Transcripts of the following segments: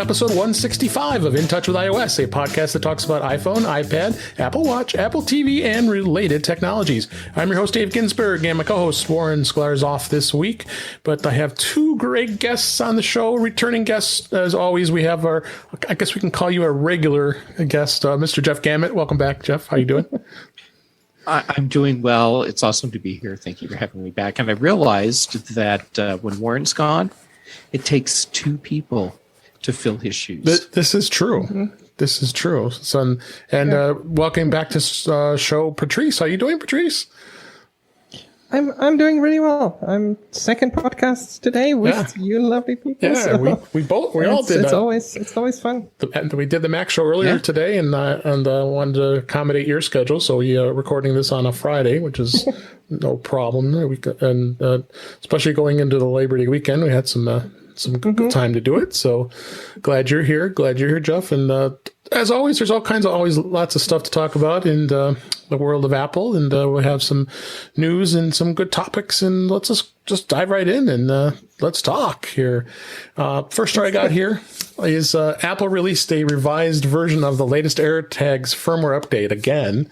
episode 165 of In Touch with iOS, a podcast that talks about iPhone, iPad, Apple Watch, Apple TV, and related technologies. I'm your host, Dave Ginsburg, and my co-host, Warren Sklar, is off this week, but I have two great guests on the show, returning guests. As always, we have our, I guess we can call you a regular guest, Mr. Jeff Gamet. Welcome back, Jeff. How you doing? I'm doing well. It's awesome to be here. Thank you for having me back. And I realized that when Warren's gone, it takes two people to fill his shoes. This is true. Mm-hmm. This is true. So, and welcome back to show, Patrice. How you doing, Patrice? I'm doing really well. I'm second podcast today with you lovely people. Yeah, so we all did. It's always fun. We did the Mac show earlier today, and wanted to accommodate your schedule, so we are recording this on a Friday, which is no problem. Especially going into the Labor Day weekend, we had some good time to do it. So glad you're here. Glad you're here, Jeff. And as always, there's always lots of stuff to talk about in the world of Apple, and we'll have some news and some good topics. And let's just dive right in and let's talk here. First story I got here is Apple released a revised version of the latest AirTags firmware update again.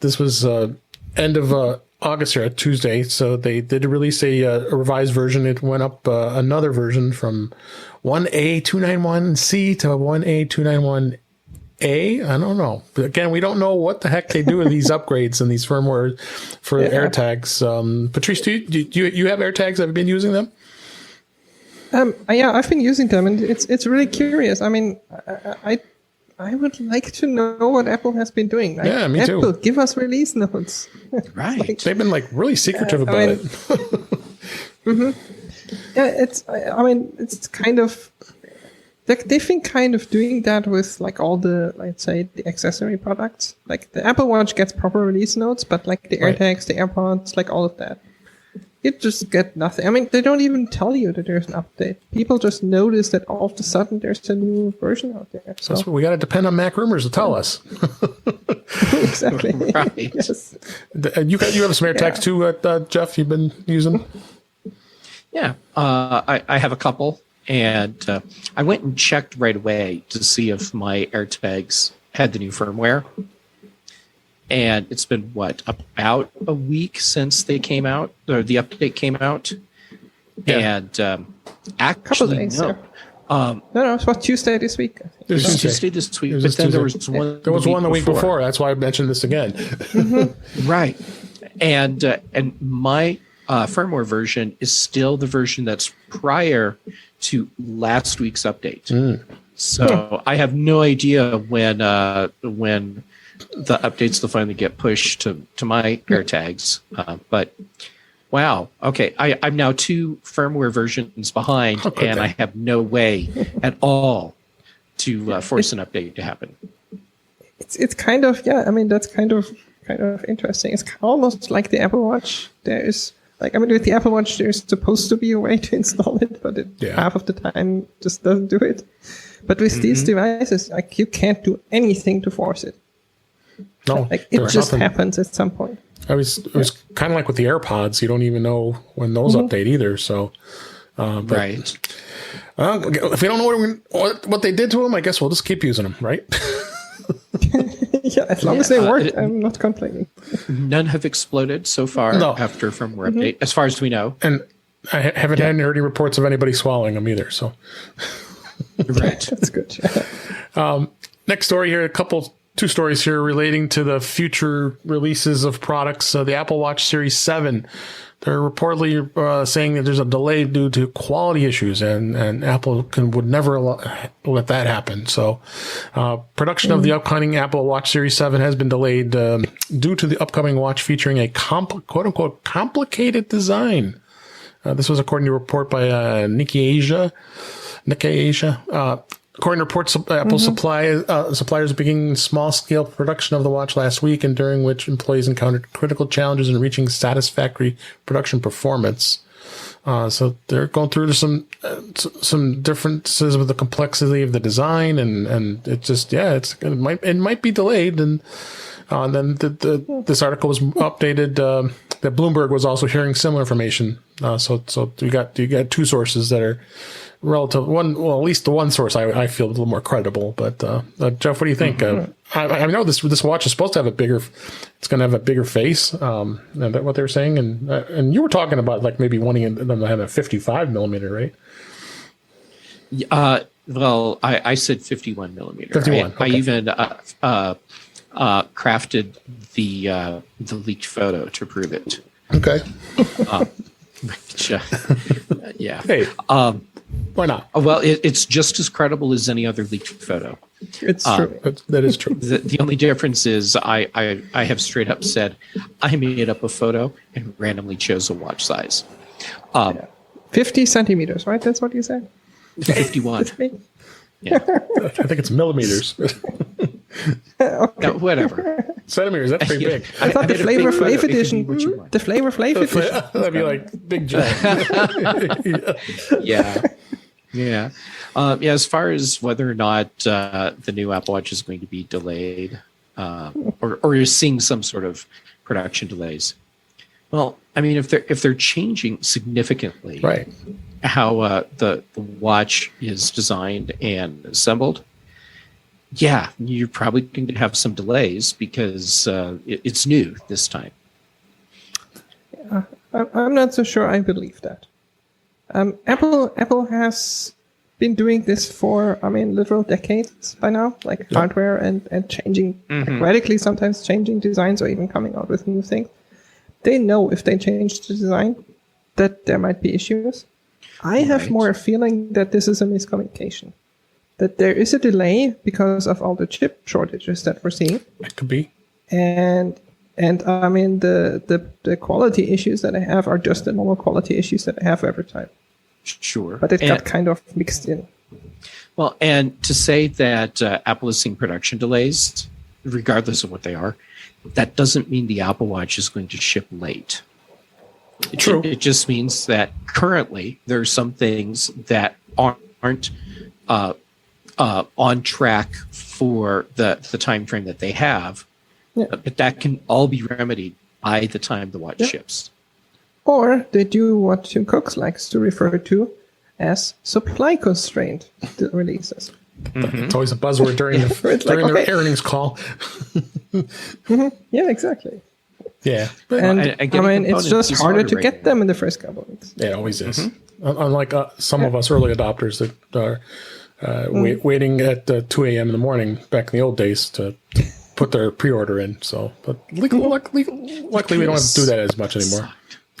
This was end of August here, Tuesday. So they did release a revised version. It went up another version from 1A291C to 1A291A. I don't know. But again, we don't know what the heck they do with these upgrades and these firmware for AirTags. Patrice, do you have AirTags? Have you been using them? Yeah, I've been using them, and it's really curious. I mean, I would like to know what Apple has been doing. Like, yeah, me too. Apple, give us release notes. Right. They've been really secretive about it. Mm-hmm. Yeah, it's kind of, they've been kind of doing that with all the, let's say, the accessory products. Like the Apple Watch gets proper release notes, but the AirTags, the AirPods, all of that, you just get nothing. I mean, they don't even tell you that there's an update. People just notice that all of a sudden there's a new version out there. So that's what we got to depend on Mac rumors to tell us. Exactly. Right. Yes. You have some AirTags too, Jeff. You've been using. Yeah, I have a couple, and I went and checked right away to see if my AirTags had the new firmware. And it's been, about a week since they came out, or the update came out. Yeah. And actually, days, no. No, it's Tuesday this week. It was Tuesday this week, but then there was one. There was one the week before. That's why I mentioned this again. Mm-hmm. Right, and my firmware version is still the version that's prior to last week's update. So I have no idea when the updates will finally get pushed to my AirTags. But wow, okay, I'm now two firmware versions behind, and I have no way at all to force an update to happen. It's kind of, I mean, that's kind of interesting. It's almost like the Apple Watch. There is with the Apple Watch, there's supposed to be a way to install it, but half of the time just doesn't do it. But with these devices, you can't do anything to force it. No, it just happens at some point. It was kind of like with the AirPods. You don't even know when those update either. So, right. If we don't know what they did to them, I guess we'll just keep using them, right? Yeah, as long as they work, I'm not complaining. None have exploded so far after firmware update, as far as we know. And I haven't had any reports of anybody swallowing them either. So, right, that's good. Next story here, two stories here relating to the future releases of products. The Apple Watch Series 7, they're reportedly saying that there's a delay due to quality issues, and Apple would never let that happen. So production of the upcoming Apple Watch Series 7 has been delayed due to the upcoming watch featuring a quote-unquote complicated design. This was according to a report by Nikkei Asia. According to reports, Apple suppliers began small-scale production of the watch last week, and during which employees encountered critical challenges in reaching satisfactory production performance. So they're going through some differences with the complexity of the design, and it just it might be delayed. And then this article was updated that Bloomberg was also hearing similar information So you got two sources that are relative. At least the one source I feel a little more credible. But Jeff, what do you think? I know this watch is supposed to have it's going to have a bigger face. And that what they were saying, and you were talking about like maybe wanting them to have a 55 millimeter, right? Well, I said 51 millimeter. 51. I even crafted the leaked photo to prove it. Okay. Which, yeah. Hey. Why not? Well, it's just as credible as any other leaked photo. It's true. That is true. The only difference is I have straight up said I made up a photo and randomly chose a watch size. 50 centimeters, right? That's what you said? 51. Yeah. I think it's millimeters. Okay. No, whatever. Centimeters, that's pretty big. I thought the made a Flavor big photo. Flav It could be edition. what you want. The Flavor Flav edition. That'd be like big giant. Yeah. As far as whether or not the new Apple Watch is going to be delayed, or you're seeing some sort of production delays. Well, I mean, if they're changing significantly, Right. how the watch is designed and assembled, yeah, you're probably going to have some delays because it's new this time. I'm not so sure I believe that. Apple has been doing this for, literal decades by now, like hardware and changing radically, sometimes changing designs or even coming out with new things. They know if they change the design that there might be issues. I have more a feeling that this is a miscommunication. That there is a delay because of all the chip shortages that we're seeing. It could be. And I mean, the quality issues that I have are just the normal quality issues that I have every time. Sure. But it got kind of mixed in. Well, and to say that Apple is seeing production delays, regardless of what they are, that doesn't mean the Apple Watch is going to ship late. True. It just means that currently there are some things that aren't on track for the time frame that they have, but that can all be remedied by the time the watch ships. Or they do what Tim Cook likes to refer to as supply constraint releases. It's always a buzzword during their earnings call. Yeah, exactly. Yeah. And it's just harder to get them in the first couple of weeks. Yeah, it always is. Unlike some of us early adopters that are waiting at 2 a.m. in the morning back in the old days to put their pre-order in. So, but luckily we don't have to do that as much anymore.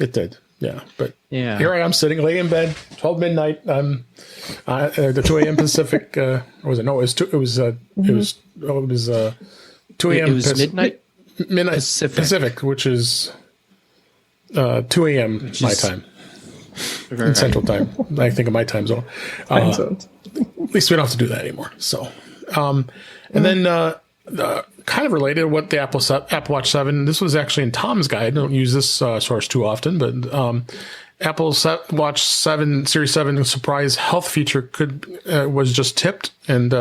It did. Yeah, but here I am sitting late in bed, 12 midnight. The 2 a.m. Pacific. Or was it? No, it was 2 a.m. It was midnight Pacific, which is 2 a.m. my time. In Central Time. I think of my time zone. At least we don't have to do that anymore. So, and then kind of related to what the Apple Watch 7, this was actually in Tom's guide. I don't use this source too often, but Apple Watch 7 Series 7 surprise health feature was just tipped, and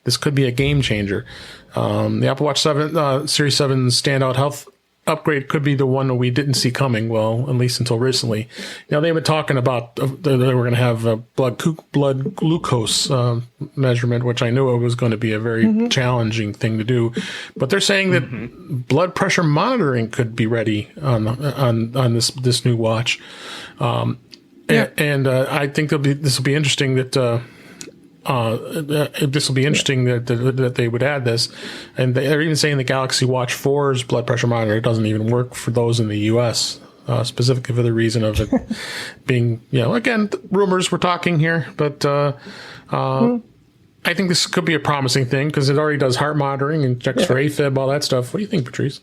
this could be a game changer. The Apple Watch 7 Series 7 standout health upgrade could be the one that we didn't see coming, well, at least until recently. They've been talking about they were going to have a blood glucose measurement, which I knew it was going to be a very challenging thing to do. But they're saying that blood pressure monitoring could be ready on this new watch. And I think this will be interesting that that they would add this, and they're even saying the Galaxy Watch 4's blood pressure monitor doesn't even work for those in the U.S. Specifically for the reason of it being, again, rumors we're talking here, but I think this could be a promising thing because it already does heart monitoring and checks for AFib, all that stuff. What do you think, Patrice?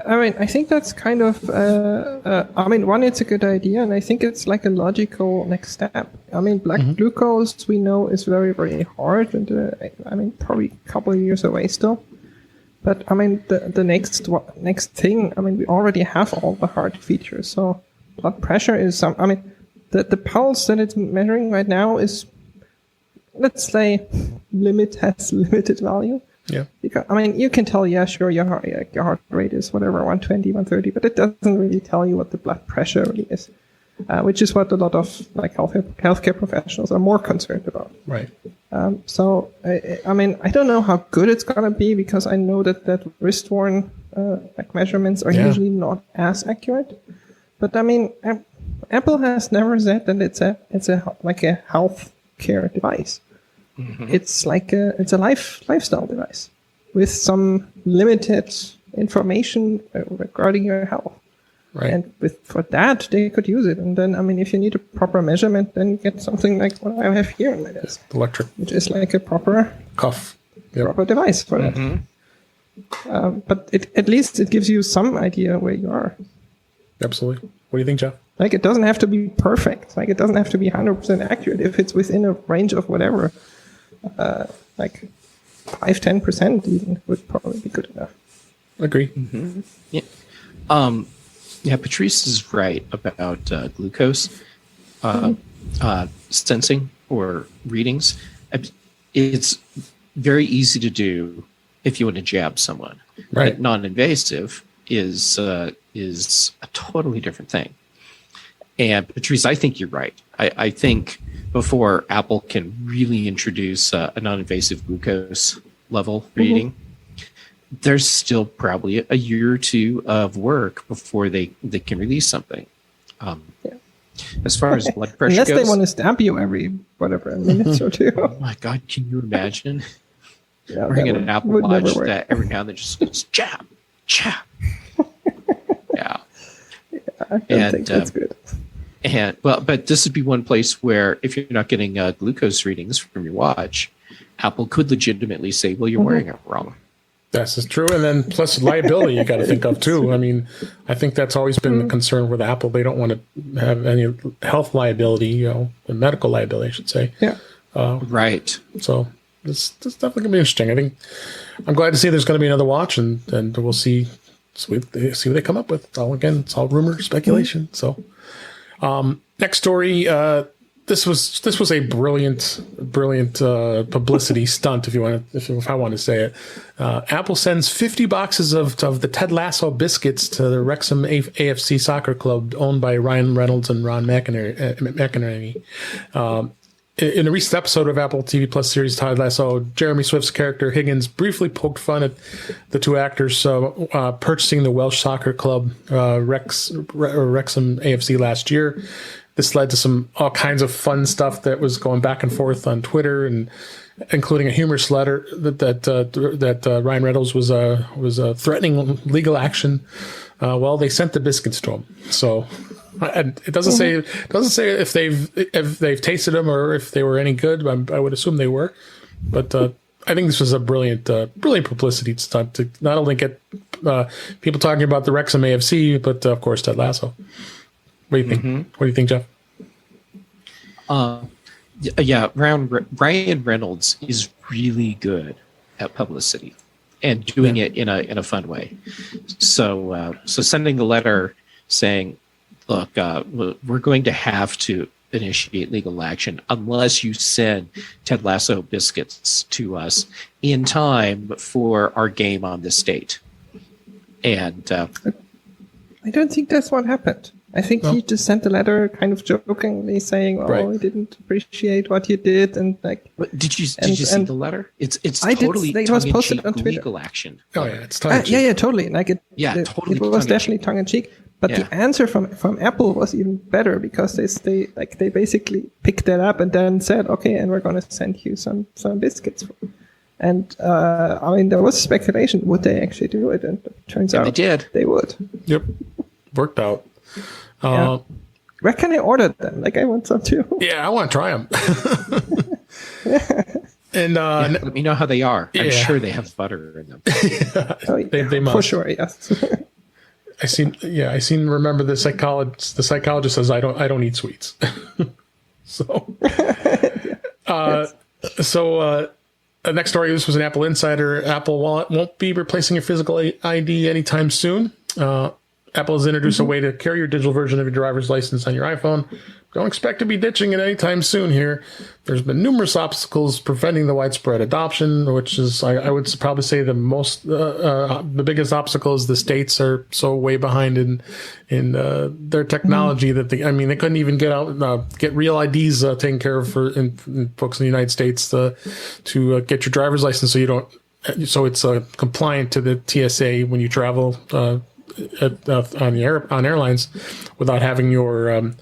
I think that's kind of, one, it's a good idea, and I think it's like a logical next step. Blood glucose, we know, is very, very hard, and probably a couple of years away still. But, the next thing, we already have all the hard features, so blood pressure is the pulse that it's measuring right now is, let's say, has limited value Yeah. Because, I mean, you can tell, yeah, sure, your heart rate is whatever, 120, 130, but it doesn't really tell you what the blood pressure really is, which is what a lot of like healthcare professionals are more concerned about. Right. So, I mean, I don't know how good it's going to be, because I know that wrist-worn like measurements are usually not as accurate. But I mean, Apple has never said that it's a like a health care device. Mm-hmm. It's like it's a lifestyle device with some limited information regarding your health. Right. And for that, they could use it. And then, I mean, if you need a proper measurement, then you get something like what I have here in my desk. Electric. Which is like a proper cuff. Proper device for that. But at least it gives you some idea where you are. Absolutely. What do you think, Jeff? Like, it doesn't have to be perfect. Like, it doesn't have to be 100% accurate. If it's within a range of whatever, like 5-10% even would probably be good enough. Agree. Mm-hmm. Yeah. Yeah, Patrice is right about glucose sensing or readings. It's very easy to do if you want to jab someone. Right. But non-invasive is a totally different thing. And Patrice, I think you're right. I think before Apple can really introduce a non-invasive glucose level reading, there's still probably a year or two of work before they can release something. As far as blood pressure Unless goes, they want to stab you every whatever minutes or two. Oh my God, can you imagine Yeah, wearing an Apple Watch work. that every now and then just goes jab, jab. Yeah. I don't think that's good. And well, but this would be one place where if you're not getting glucose readings from your watch, Apple could legitimately say, well, you're wearing it wrong. That's true. And then plus liability you got to think of too. I mean, I think that's always been the concern with Apple. They don't want to have any health liability, medical liability, I should say. Yeah. Right. So this definitely going to be interesting. I think I'm glad to see there's going to be another watch, and we'll see what they come up with. It's all rumor, speculation. So next story. This was a brilliant publicity stunt, if I want to say it. Apple sends 50 boxes of the Ted Lasso biscuits to the Wrexham AFC soccer club owned by Ryan Reynolds and Ron McElhenney. In a recent episode of Apple TV Plus series Ted Lasso, Jeremy Swift's character Higgins briefly poked fun at the two actors purchasing the Welsh soccer club Wrexham AFC last year. This led to all kinds of fun stuff that was going back and forth on Twitter, and including a humorous letter that Ryan Reynolds was threatening legal action. Well, they sent the biscuits to him. So, and it doesn't say if they've tasted them or if they were any good. I would assume they were, but I think this was a brilliant publicity stunt to not only get people talking about the Wrexham AFC, but of course Ted Lasso. What do you think? What do you think, Jeff? Yeah, Ryan Reynolds is really good at publicity and doing it in a fun way. So sending the letter saying, "Look, we're going to have to initiate legal action unless you send Ted Lasso biscuits to us in time for our game on this date." And I don't think that's what happened. I think he just sent a letter kind of jokingly saying, I didn't appreciate what you did. And like, did you see the letter? It's totally tongue-in-cheek legal action. Oh yeah, it's tongue-in-cheek. Yeah, totally. Like totally. It was definitely tongue-in-cheek. But the answer from Apple was even better, because they basically picked that up and then said, okay, and we're going to send you some biscuits. And I mean, there was speculation, would they actually do it? And it turns out they did. They would. Yep, worked out. Where can I order them? Like, I want some too. Yeah, I want to try them. And let me know how they are. I'm sure they have butter in them. They must. For sure, yes. I seem remember the psychologist says I don't eat sweets. So next story, this was an Apple Insider. Apple Wallet won't be replacing your physical ID anytime soon. Apple has introduced a way to carry your digital version of your driver's license on your iPhone, don't expect to be ditching it anytime soon here. There's been numerous obstacles preventing the widespread adoption, which is, I would probably say, the biggest obstacle is the states are so way behind in their technology that they couldn't even get real IDs taken care of for in folks in the United States to get your driver's license, so it's compliant to the TSA when you travel on airlines without having your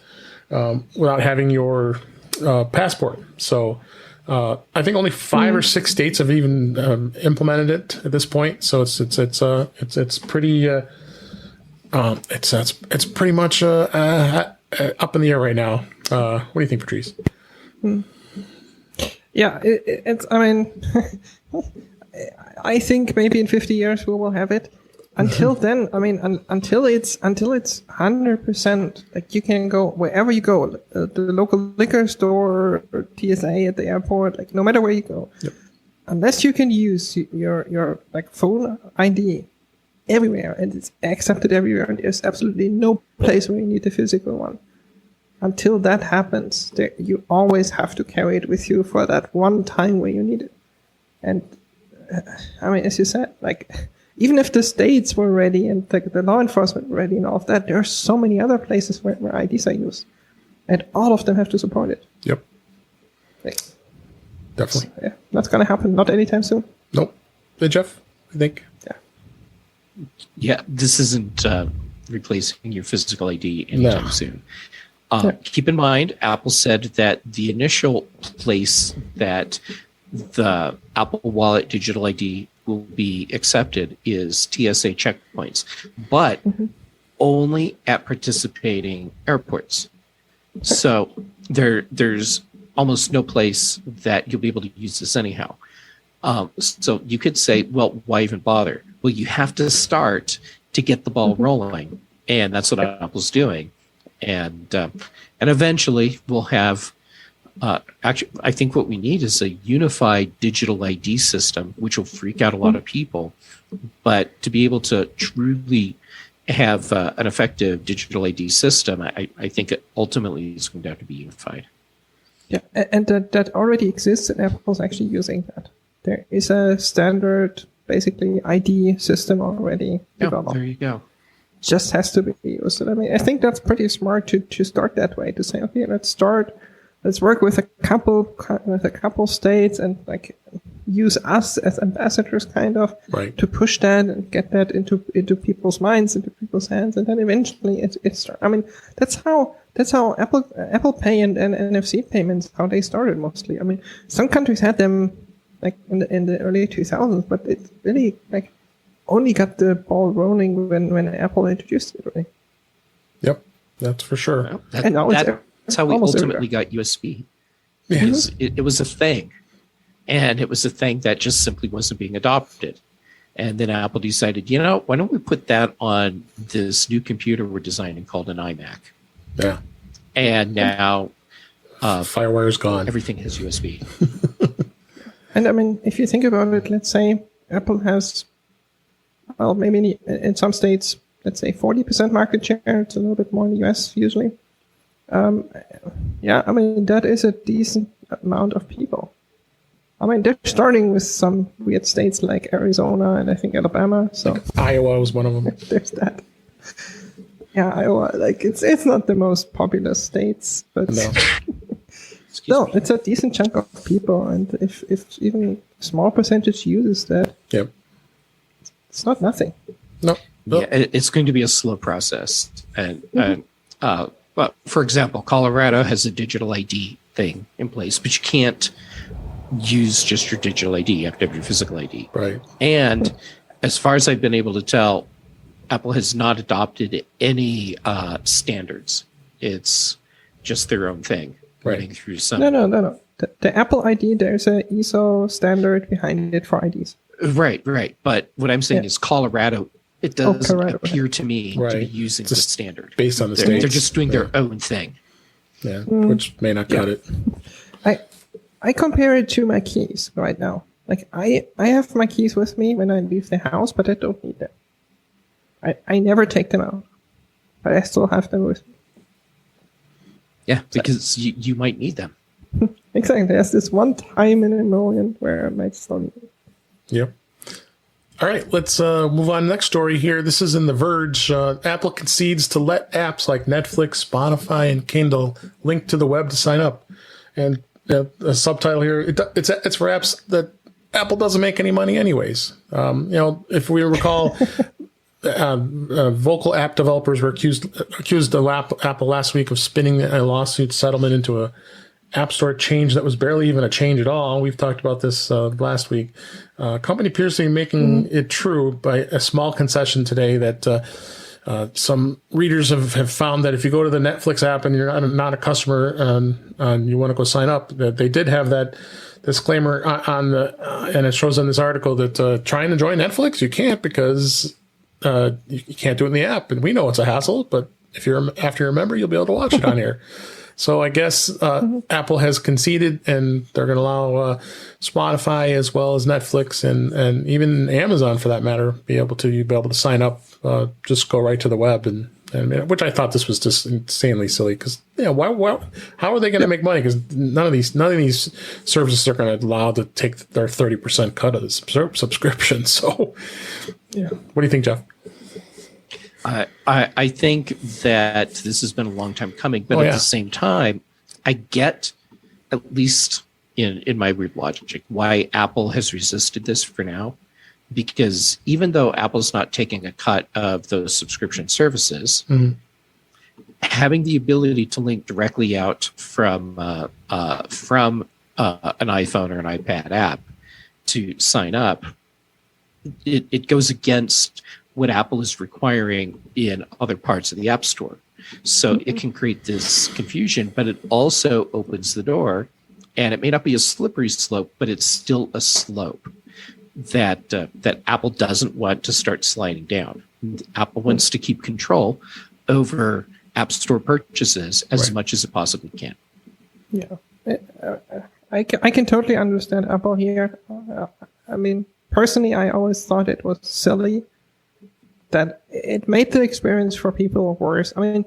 passport. So I think only 5 or 6 states have even implemented it at this point. So it's pretty it's pretty much up in the air right now. What do you think, Patrice? Yeah, it's. I mean, I think maybe in 50 years we will have it. Until then, I mean, until it's 100%, like you can go wherever you go, the local liquor store or TSA at the airport, like no matter where you go, unless you can use your like phone ID everywhere and it's accepted everywhere, and there's absolutely no place where you need the physical one. Until that happens, you always have to carry it with you for that one time where you need it. And I mean, as you said, like, even if the states were ready and the law enforcement were ready and all of that, there are so many other places where IDs are used. And all of them have to support it. Yep. Like, definitely. Yeah, that's going to happen. Not anytime soon. Nope. Hey, Jeff, I think. Yeah. Yeah, this isn't replacing your physical ID anytime soon. Keep in mind, Apple said that the initial place that the Apple Wallet digital ID will be accepted is TSA checkpoints, but only at participating airports. So there's almost no place that you'll be able to use this anyhow. So you could say, well, why even bother? Well, you have to start to get the ball rolling, and that's what Apple's doing. And eventually we'll have, actually, I think what we need is a unified digital ID system, which will freak out a lot of people. But to be able to truly have an effective digital ID system, I think it ultimately is going to have to be unified. Yeah, and that already exists, and Apple's actually using that. There is a standard, basically, ID system already developed. There you go. Just has to be used. And I mean, I think that's pretty smart to start that way, to say, okay, let's work with a couple states and like use us as ambassadors, kind of, to push that and get that into people's minds, into people's hands, and then eventually it's. I mean, that's how Apple Pay and NFC payments, how they started mostly. I mean, some countries had them like in the early 2000s, but it really like only got the ball rolling when Apple introduced it. Really. Yep, that's for sure. Well, and now that's how we ultimately got USB. Because it was a thing. And it was a thing that just simply wasn't being adopted. And then Apple decided, why don't we put that on this new computer we're designing called an iMac? Yeah. And now FireWire's gone. Everything has USB. And I mean, if you think about it, let's say Apple has, well, maybe in some states, let's say 40% market share. It's a little bit more in the US usually. Yeah, I mean, that is a decent amount of people. I mean, they're starting with some weird states like Arizona and I think Alabama. So like Iowa was one of them. There's that. Yeah, Iowa, like it's not the most populous states, but still, it's a decent chunk of people. And if even a small percentage uses that, it's not nothing. No. Yeah, it's going to be a slow process. And well, for example, Colorado has a digital ID thing in place, but you can't use just your digital ID. You have to have your physical ID. Right. And as far as I've been able to tell, Apple has not adopted any standards. It's just their own thing. Running through some. No. The Apple ID, there's an ISO standard behind it for IDs. Right. But what I'm saying is Colorado, it does appear to me to be using the standard. Based on the states. states. They're just doing their own thing. Yeah, which may not cut it. I compare it to my keys right now. Like I have my keys with me when I leave the house, but I don't need them. I never take them out, but I still have them with me. Yeah, because you might need them. Exactly. There's this one time in a million where it makes sense. Yep. All right, let's move on. Next story here. This is in The Verge. Apple concedes to let apps like Netflix, Spotify, and Kindle link to the web to sign up. And a subtitle here, it's for apps that Apple doesn't make any money anyways. If we recall, vocal app developers were accused of Apple last week of spinning a lawsuit settlement into a App Store change that was barely even a change at all. We've talked about this last week. Company appears to be making it true by a small concession today that some readers have found that if you go to the Netflix app and you're not a customer and you want to go sign up, that they did have that disclaimer and it shows in this article that trying to join Netflix, you can't because you can't do it in the app. And we know it's a hassle, but after you're a member, you'll be able to watch it on here. So I guess Apple has conceded, and they're going to allow Spotify as well as Netflix and even Amazon, for that matter, be able to sign up. Just go right to the web, and which I thought this was just insanely silly. Because how are they going to make money? Because none of these services are going to allow to take their 30% cut of the subscription. So, yeah, what do you think, Jeff? I think that this has been a long time coming, but at the same time, I get, at least in my weird logic, why Apple has resisted this for now. Because even though Apple's not taking a cut of those subscription services, having the ability to link directly out from an iPhone or an iPad app to sign up, it goes against what Apple is requiring in other parts of the App Store. So it can create this confusion, but it also opens the door, and it may not be a slippery slope, but it's still a slope that Apple doesn't want to start sliding down. Apple wants to keep control over App Store purchases as much as it possibly can. Yeah, I can totally understand Apple here. I mean, personally, I always thought it was silly that it made the experience for people worse. I mean,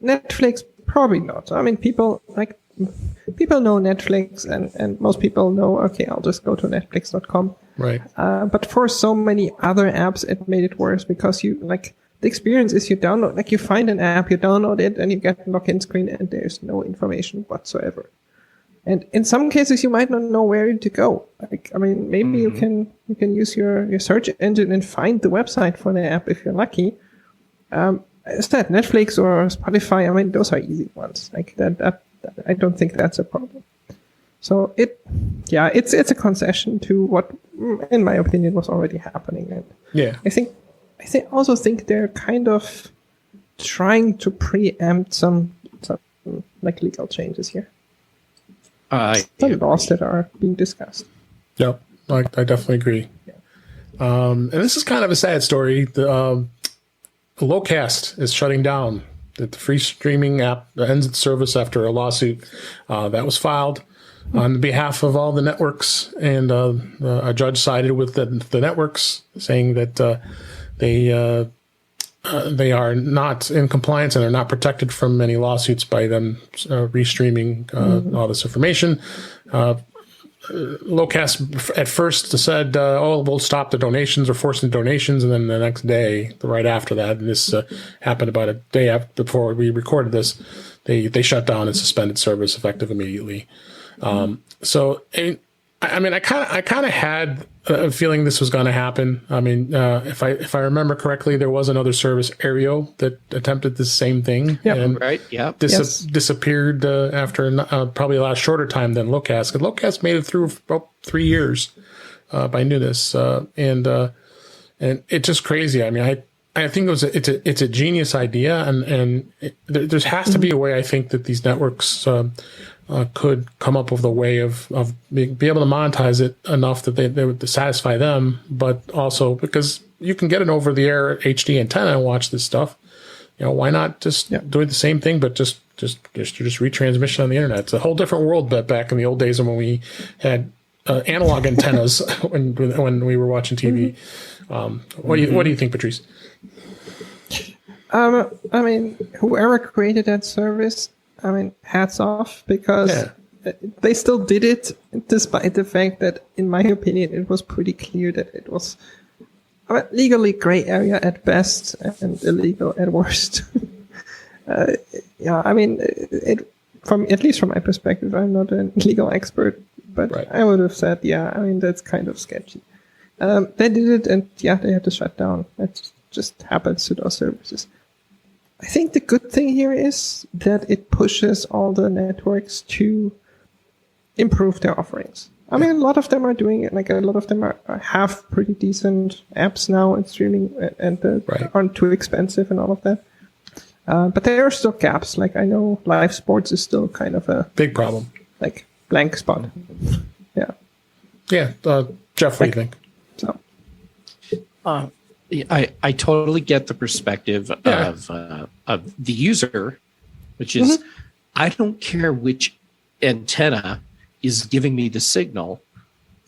Netflix, probably not. I mean, people know Netflix, and most people know, okay, I'll just go to netflix.com. Right. But for so many other apps, it made it worse because the experience is you find an app, you download it, and you get a login screen, and there's no information whatsoever. And in some cases, you might not know where to go. Maybe you can use your search engine and find the website for the app if you're lucky. Is that Netflix or Spotify? I mean, those are easy ones. Like that I don't think that's a problem. So it's a concession to what, in my opinion, was already happening. And I also think they're kind of trying to preempt some legal changes here. Some laws that are being discussed. Yep, I definitely agree. Yeah. And this is kind of a sad story. The Locast is shutting down. The free streaming app ends its service after a lawsuit that was filed on behalf of all the networks, and a judge sided with the networks, saying that they are not in compliance and are not protected from any lawsuits by them restreaming all this information. Locast at first said, we'll stop the donations or forcing donations. And then the next day, right after that, and this happened about a day before we recorded this, they shut down and suspended service effective immediately. So, I kind of had a feeling this was going to happen. I mean, if I remember correctly, there was another service, Aereo, that attempted the same thing. Yeah, and right. Yeah, disappeared after probably a lot shorter time than Locast. Because Locast made it through about 3 years by newness, and it's just crazy. I mean, I think it's a genius idea, and there has to be a way. I think that these networks could come up with a way of be able to monetize it enough that they would satisfy them, but also because you can get an over-the-air HD antenna and watch this stuff. Why not just doing the same thing, but just retransmission on the internet? It's a whole different world. But back in the old days when we had analog antennas when we were watching TV. What do you think, Patrice? I mean, whoever created that service, I mean, hats off, because they still did it, despite the fact that, in my opinion, it was pretty clear that it was legally gray area at best and illegal at worst. I mean, at least from my perspective, I'm not a legal expert, but I would have said, I mean, that's kind of sketchy. They did it, and they had to shut down. That just happens to those services. I think the good thing here is that it pushes all the networks to improve their offerings. I mean, a lot of them are doing it. Like, a lot of them have pretty decent apps now and streaming, and aren't too expensive and all of that. But there are still gaps. Like, I know live sports is still kind of a big problem, like blank spot. Yeah. Jeff, what do you think? So, I totally get the perspective of the user, which is I don't care which antenna is giving me the signal.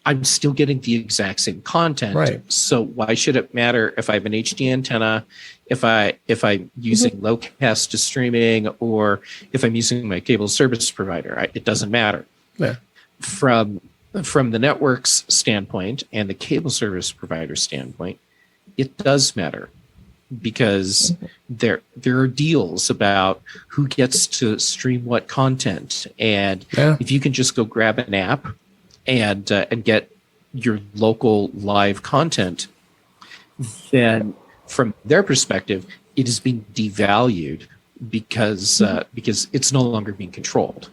I'm still getting the exact same content. Right. So why should it matter if I have an HD antenna, if I'm using Locast to streaming, or if I'm using my cable service provider? It doesn't matter. Yeah. From the network's standpoint and the cable service provider standpoint, it does matter, because there are deals about who gets to stream what content, and if you can just go grab an app and get your local live content, then from their perspective, it is being devalued because it's no longer being controlled,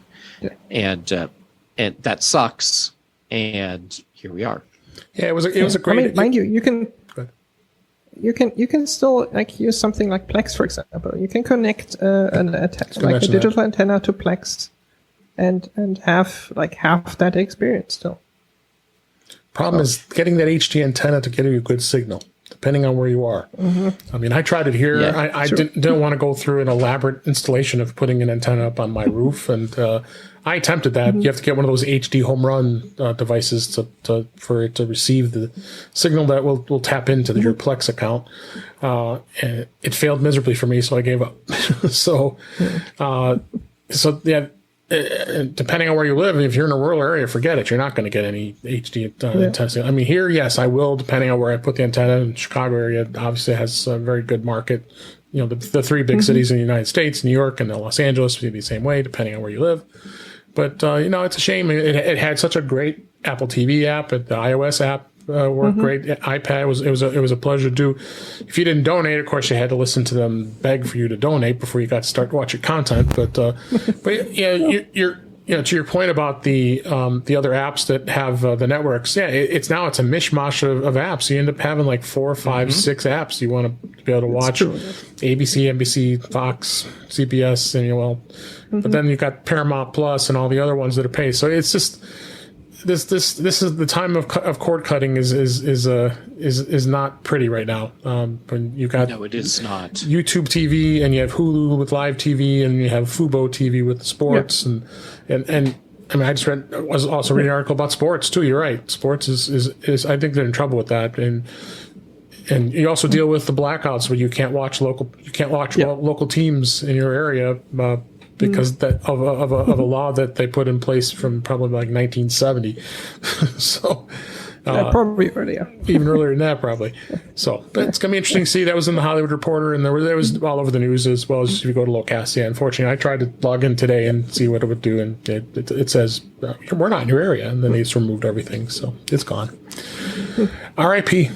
and that sucks. And here we are. Yeah, it was a great. I mean, mind you, you can still like use something like Plex, for example. You can connect a digital antenna to Plex, and have like half that experience still. Problem is getting that HD antenna to get you a good signal, depending on where you are. I mean, I tried it here. I didn't want to go through an elaborate installation of putting an antenna up on my roof, and I attempted that. You have to get one of those HD home run devices for it to receive the signal that will tap into your Plex account. And it failed miserably for me, so I gave up. Depending on where you live, if you're in a rural area, forget it. You're not going to get any HD antenna. I mean, here, yes, I will, depending on where I put the antenna. In the Chicago area, obviously has a very good market. You know, the three big cities in the United States, New York and Los Angeles, would be the same way, depending on where you live. But, it's a shame. It had such a great Apple TV app, the iOS app worked great. iPad, it was a pleasure to do. If you didn't donate, of course, you had to listen to them beg for you to donate before you got to start watching content. But you're to your point about the other apps that have the networks. It's a mishmash of apps. You end up having like 4, 5, 6 apps you want to be able to watch. ABC, NBC, Fox, CBS, and but then you've got Paramount Plus and all the other ones that are paid. So it's just this is the time of cord cutting is not pretty right now. When you got it is not YouTube TV, and you have Hulu with live TV, and you have Fubo TV with the sports, and I mean, I was also reading an article about sports too. You're right, sports is I think they're in trouble with that, and you also deal with the blackouts where you can't watch local teams in your area. Because of a law that they put in place from probably like 1970, so probably earlier, even earlier than that, probably. So, but it's gonna be interesting to see. That was in the Hollywood Reporter, and there was all over the news as well as if you go to Locast. Yeah, unfortunately, I tried to log in today and see what it would do, and it says we're not in your area, and then they just removed everything, so it's gone. R.I.P.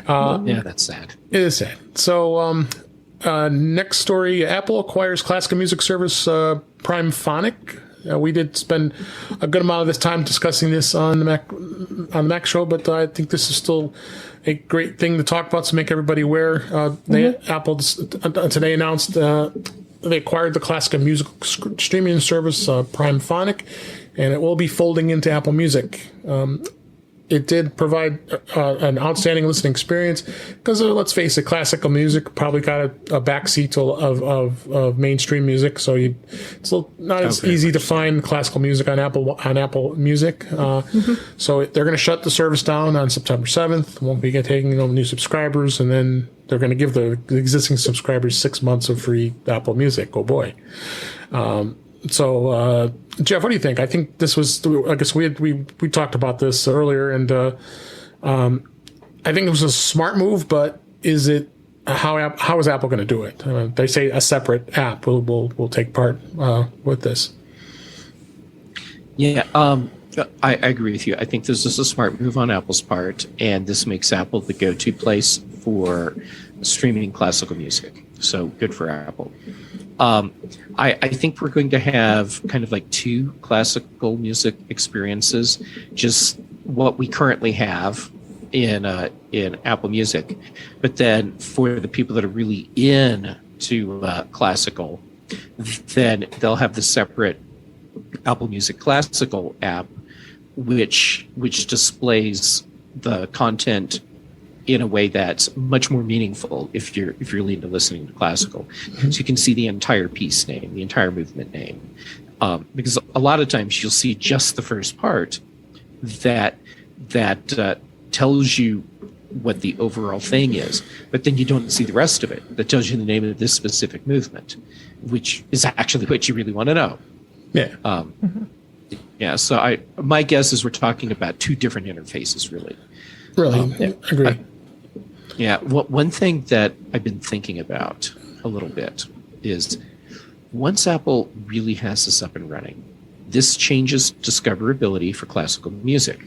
That's sad. It is sad. So. Next story, Apple acquires classical music service Primephonic. We did spend a good amount of this time discussing this on the Mac show, but I think this is still a great thing to talk about, to make everybody aware. Apple today announced they acquired the classical music streaming service Primephonic, and it will be folding into Apple Music. it did provide an outstanding listening experience because let's face it, classical music probably got a backseat of mainstream music, so it's not as easy to find classical music on Apple Music. So they're going to shut the service down on September 7th. Won't be taking new subscribers, and then they're going to give the existing subscribers 6 months of free Apple Music. Oh boy. So, Jeff, what do you think? I think this was, I guess we talked about this earlier, and I think it was a smart move, but is it, how is Apple going to do it? They say a separate app will take part with this. Yeah, I agree with you. I think this is a smart move on Apple's part, and this makes Apple the go-to place for streaming classical music. So good for Apple. I think we're going to have kind of like two classical music experiences, just what we currently have in Apple Music, but then for the people that are really into classical, then they'll have the separate Apple Music Classical app, which displays the content in a way that's much more meaningful if you're really into listening to classical. So you can see the entire piece name, the entire movement name, because a lot of times you'll see just the first part that tells you what the overall thing is, but then you don't see the rest of it that tells you the name of this specific movement, which is actually what you really want to know. Yeah. Yeah. So my guess is we're talking about two different interfaces, really. Really, agree. Yeah. One thing that I've been thinking about a little bit is once Apple really has this up and running, this changes discoverability for classical music.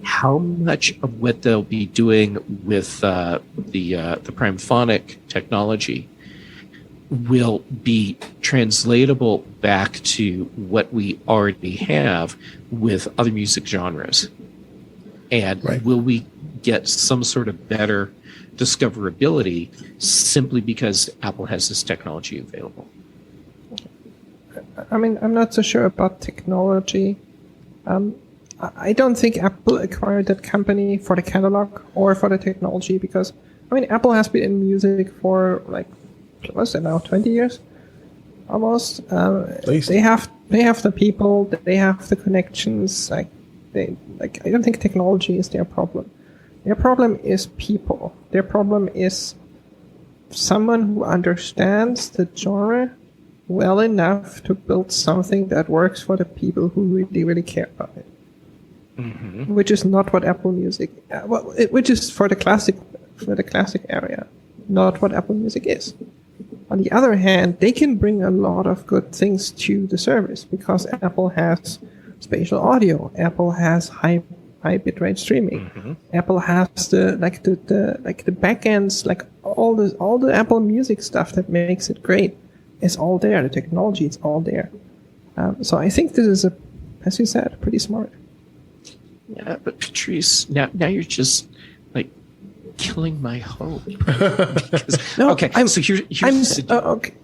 How much of what they'll be doing with the Primephonic technology will be translatable back to what we already have with other music genres? And will we get some sort of better discoverability simply because Apple has this technology available? I mean, I'm not so sure about technology. I don't think Apple acquired that company for the catalog or for the technology because, I mean, Apple has been in music for like, what's it now, 20 years? Almost. At least. They have the people, they have the connections. I don't think technology is their problem. Their problem is people. Their problem is someone who understands the genre well enough to build something that works for the people who really, really care about it. Mm-hmm. Which is not what Apple Music, which is for the classic area, not what Apple Music is. On the other hand, they can bring a lot of good things to the service because Apple has spatial audio, Apple has high bitrate streaming, Apple has the backends, like all the Apple Music stuff that makes it great is all there. The technology is all there. So I think this is as you said, pretty smart. Yeah, but Patrice, now you're just like killing my hope. Because, okay, so here's the deal. Okay.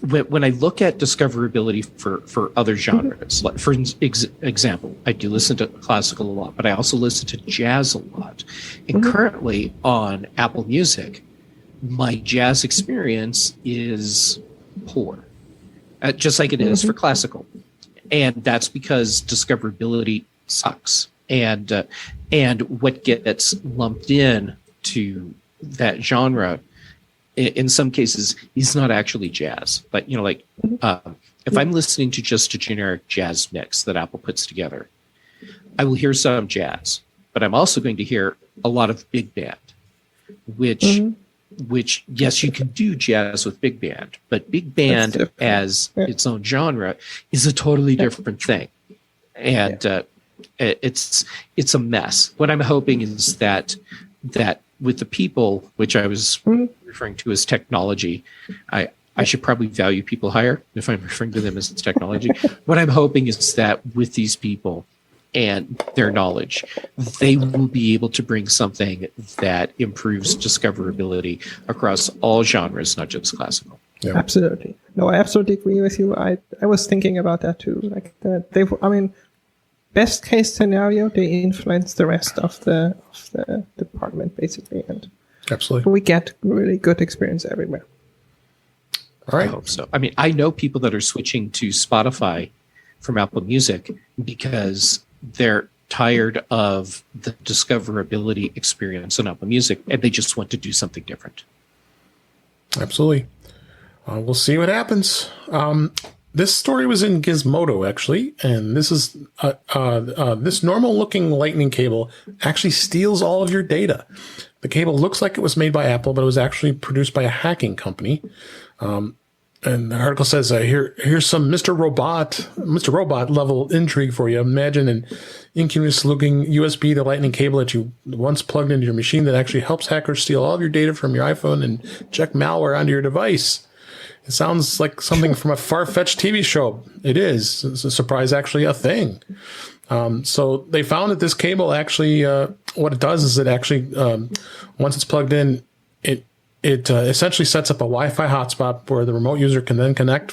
When I look at discoverability for other genres, like for example, I do listen to classical a lot, but I also listen to jazz a lot. And currently on Apple Music, my jazz experience is poor, just like it is for classical. And that's because discoverability sucks. And what gets lumped in to that genre in some cases is not actually jazz, but if I'm listening to just a generic jazz mix that Apple puts together, I will hear some jazz, but I'm also going to hear a lot of big band, which yes, you can do jazz with big band, but big band as its own genre is a totally different thing. And it's a mess. What I'm hoping is that with the people, which I was referring to as technology, I should probably value people higher if I'm referring to them as technology. What I'm hoping is that with these people and their knowledge, they will be able to bring something that improves discoverability across all genres, not just classical. Yeah. Absolutely. No, I absolutely agree with you. I was thinking about that too. Like that best case scenario, they influence the rest of the department basically, and Absolutely. we get really good experience everywhere. All right. I hope so. I mean, I know people that are switching to Spotify from Apple Music because they're tired of the discoverability experience on Apple Music and they just want to do something different. Absolutely. We'll see what happens. This story was in Gizmodo, actually, and this is this normal-looking lightning cable actually steals all of your data. The cable looks like it was made by Apple, but it was actually produced by a hacking company. And the article says, here's some Mr. Robot level intrigue for you. Imagine an incurious-looking USB to lightning cable that you once plugged into your machine that actually helps hackers steal all of your data from your iPhone and inject malware onto your device. It sounds like something from a far-fetched TV show. It is. It's a surprise, actually a thing. So they found that this cable actually, what it does is it actually, once it's plugged in, it essentially sets up a Wi-Fi hotspot where the remote user can then connect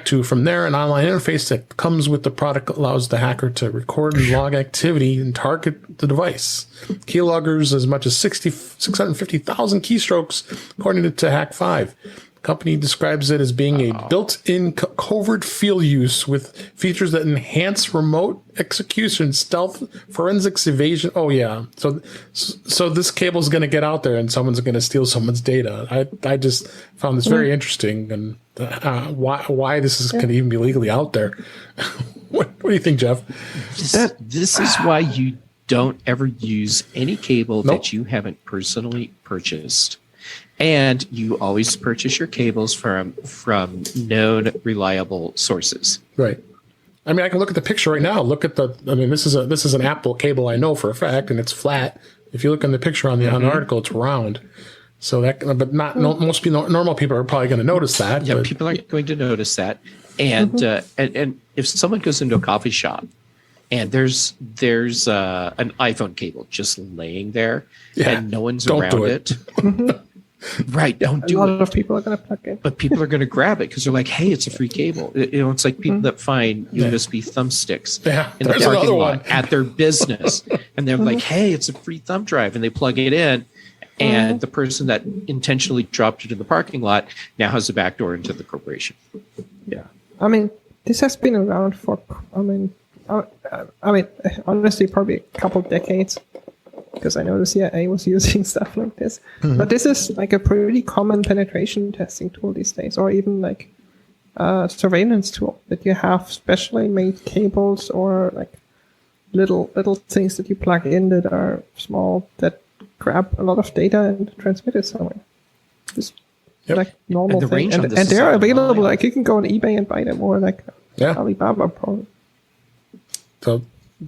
to from there. An online interface that comes with the product allows the hacker to record and log activity and target the device. Keyloggers as much as 650,000 keystrokes, according to Hack5. Company describes it as being a built-in covert field use with features that enhance remote execution, stealth, forensics, evasion. Oh yeah, so this cable is going to get out there and someone's going to steal someone's data. I just found this very interesting, and why this is going to even be legally out there. What do you think, Jeff? This is why you don't ever use any cable that you haven't personally purchased. And you always purchase your cables from known, reliable sources. Right. I mean, I can look at the picture right now. Look at this is an Apple cable, I know for a fact, and it's flat. If you look in the picture on the article, it's round. So but not most people, normal people are probably going to notice that. Yeah, people aren't going to notice that. And and if someone goes into a coffee shop and there's an iPhone cable just laying there and no one's around it. Right, don't do it. A lot of people are going to plug it. But people are going to grab it because they're like, hey, it's a free cable. It's like people that find USB thumbsticks in the parking lot at their business. And they're like, hey, it's a free thumb drive. And they plug it in. And the person that intentionally dropped it in the parking lot now has a backdoor into the corporation. Yeah. I mean, this has been around for, honestly, probably a couple decades. Because I know the CIA was using stuff like this. But this is like a pretty common penetration testing tool these days, or even like a surveillance tool that you have specially made cables or like little things that you plug in that are small that grab a lot of data and transmit it somewhere. Just like normal thing. And they're available. Like you can go on eBay and buy them, or like Alibaba probably.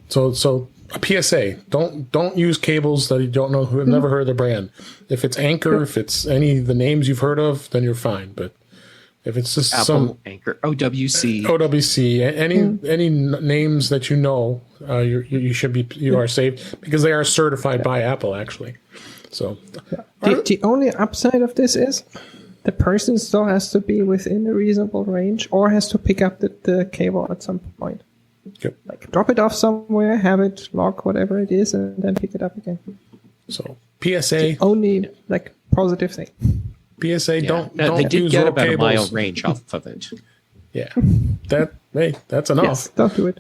So a PSA: don't use cables that you don't know, who have never heard of the brand. If it's Anchor, if it's any of the names you've heard of, then you're fine. But if it's just Apple, Anchor, OWC, any names that you know, you are safe because they are certified by Apple actually. So the only upside of this is the person still has to be within a reasonable range or has to pick up the cable at some point. Yep. Like drop it off somewhere, have it lock whatever it is, and then pick it up again. So PSA, the only like positive thing. PSA, don't they did use get little about cables. a mile range off of it. Yeah, that's enough. Yes, don't do it.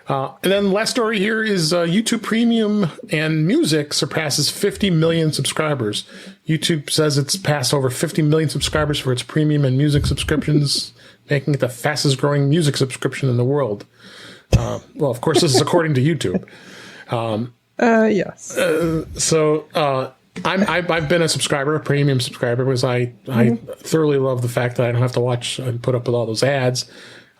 And then last story here is YouTube Premium and Music surpasses 50 million subscribers. YouTube says it's passed over 50 million subscribers for its Premium and Music subscriptions, making it the fastest growing music subscription in the world. Well, of course, this is according to YouTube. Yes. So I've been a subscriber, a premium subscriber, because I thoroughly love the fact that I don't have to watch and put up with all those ads.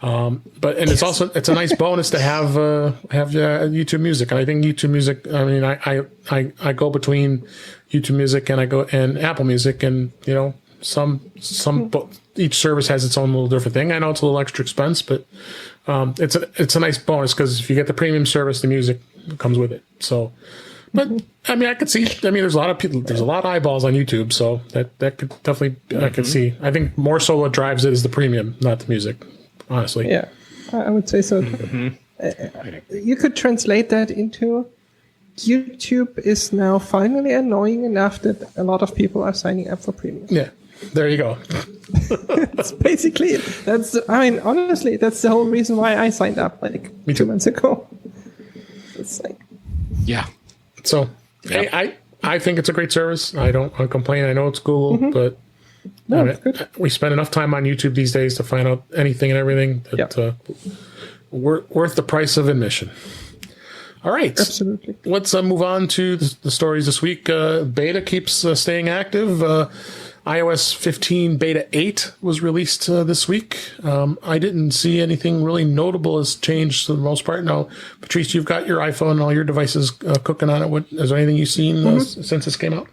It's a nice bonus to have YouTube Music. And I think YouTube Music, I mean, I go between YouTube Music and Apple Music, and each service has its own little different thing. I know it's a little extra expense, but it's a nice bonus because if you get the premium service, the music comes with it. So, but I mean, I could see. I mean, there's a lot of people. There's a lot of eyeballs on YouTube, so that could definitely I could see. I think more so what drives it is the premium, not the music. Honestly, yeah, I would say so too. You could translate that into YouTube is now finally annoying enough that a lot of people are signing up for premium. Yeah, there you go. That's basically it. Honestly, that's the whole reason why I signed up like 2 months ago. It's like, Yeah. So, Yep. hey, I think it's a great service. I don't complain. I know it's Google, but no, it's good. we spend enough time on YouTube these days to find out anything and everything that worth the price of admission. All right. Absolutely. Let's move on to the stories this week. Beta keeps staying active. iOS 15 Beta 8 was released this week. I didn't see anything really notable has changed for the most part. Now, Patrice, you've got your iPhone and all your devices cooking on it. Is there anything you've seen since this came out?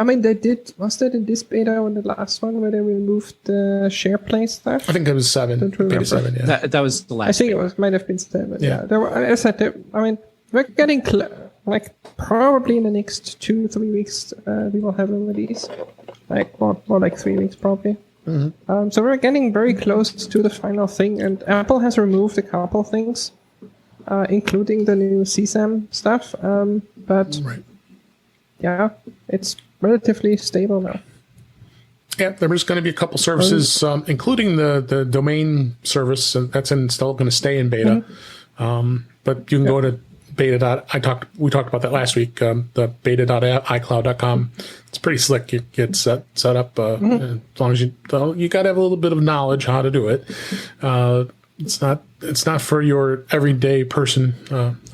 They did. Was that in this beta or the last one where they removed the share play stuff? I think it was 7. Don't remember. Beta 7, yeah. That was the last. I think it might have been 7. Yeah. There were, as I said, we're getting probably in the next 2-3 weeks we will have a release. More like 3 weeks probably. Mm-hmm. So we're getting very close to the final thing, and Apple has removed a couple things, including the new CSAM stuff. But Right. yeah, it's relatively stable now. Yeah, there's going to be a couple services, including the domain service, and that's still going to stay in beta. But you can go to beta. We talked about that last week. The beta.icloud.com. It's pretty slick. You get set up as long as you got to have a little bit of knowledge how to do it. It's not for your everyday person.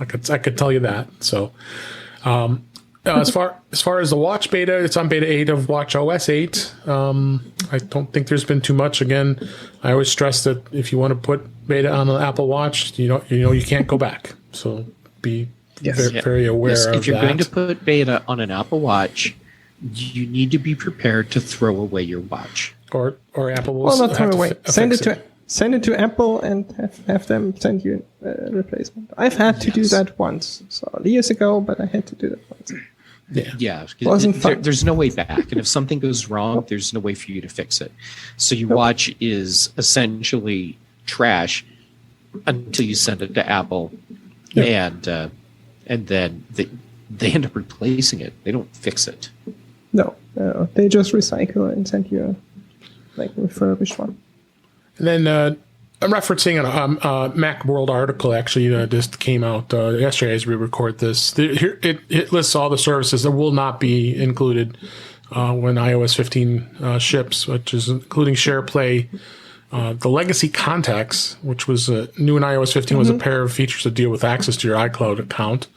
I could tell you that. So. As far as the watch beta, it's on beta 8 of watch OS 8. I don't think there's been too much. Again, I always stress that if you want to put beta on an Apple Watch, you can't go back. So be very aware of that. If you're going to put beta on an Apple Watch, you need to be prepared to throw away your watch. Or Apple will Well, not throw have away. to Send it to Apple and have them send you a replacement. I've had to do that once, so years ago, but I had to do that once. Yeah, Wasn't fun. there's no way back, and if something goes wrong, there's no way for you to fix it. So your watch is essentially trash until you send it to Apple, and then they end up replacing it. They don't fix it. No, they just recycle and send you a refurbished one. And then I'm referencing a Macworld article actually that just came out yesterday as we record this. Here it lists all the services that will not be included when iOS 15 ships, which is including SharePlay, the legacy contacts, which was new in iOS 15, was a pair of features that deal with access to your iCloud account.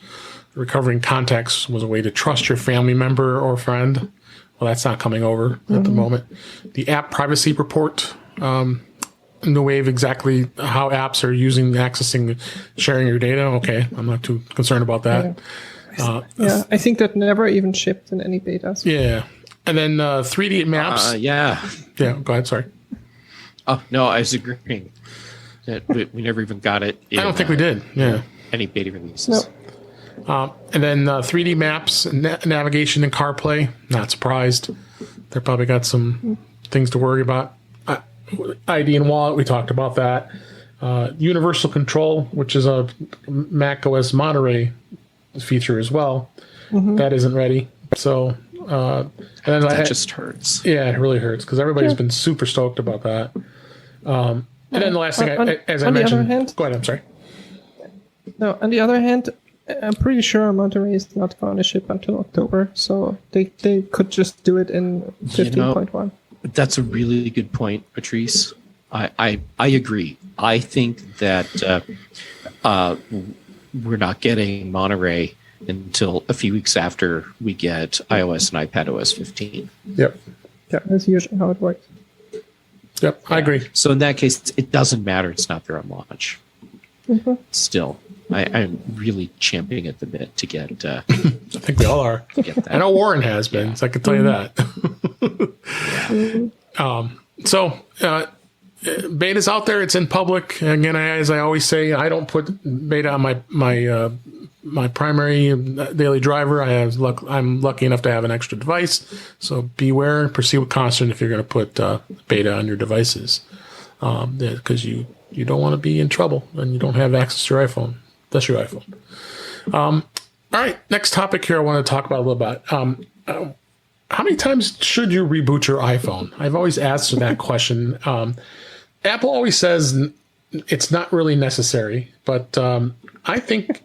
Recovering contacts was a way to trust your family member or friend. Well, that's not coming over at the moment. The app privacy report. In the way of exactly how apps are accessing, sharing your data. Okay, I'm not too concerned about that. I think that never even shipped in any betas. Yeah, and then 3D maps. Yeah, go ahead. Sorry. Oh no, I was agreeing that we never even got it. I don't think we did. Yeah. Any beta releases. No. And then 3D maps, navigation, and CarPlay. Not surprised. They probably got some things to worry about. ID and wallet, we talked about that. Universal control, which is a Mac OS Monterey feature as well. That isn't ready. So, and then that just hurts. Yeah, it really hurts because everybody's been super stoked about that. And then the last thing, as I mentioned, go ahead. I'm sorry. No, on the other hand, I'm pretty sure Monterey is not going to ship until October, so they could just do it in 15.1. That's a really good point, Patrice. I agree. I think that we're not getting Monterey until a few weeks after we get iOS and iPadOS 15. Yep. Yeah, that's usually how it works. Yep, I agree. So in that case, it doesn't matter. It's not there on launch. Still, I'm really champing at the bit to get. I think we all are. Get that. I know Warren has been, so I can tell you that. Beta's out there. It's in public. Again, as I always say, I don't put beta on my primary daily driver. I'm lucky enough to have an extra device. So beware and proceed with caution if you're going to put beta on your devices, because you You don't want to be in trouble and you don't have access to your iPhone. That's your iPhone. All right, next topic here I want to talk about a little bit. How many times should you reboot your iPhone? I've always asked that question. Apple always says it's not really necessary, but I think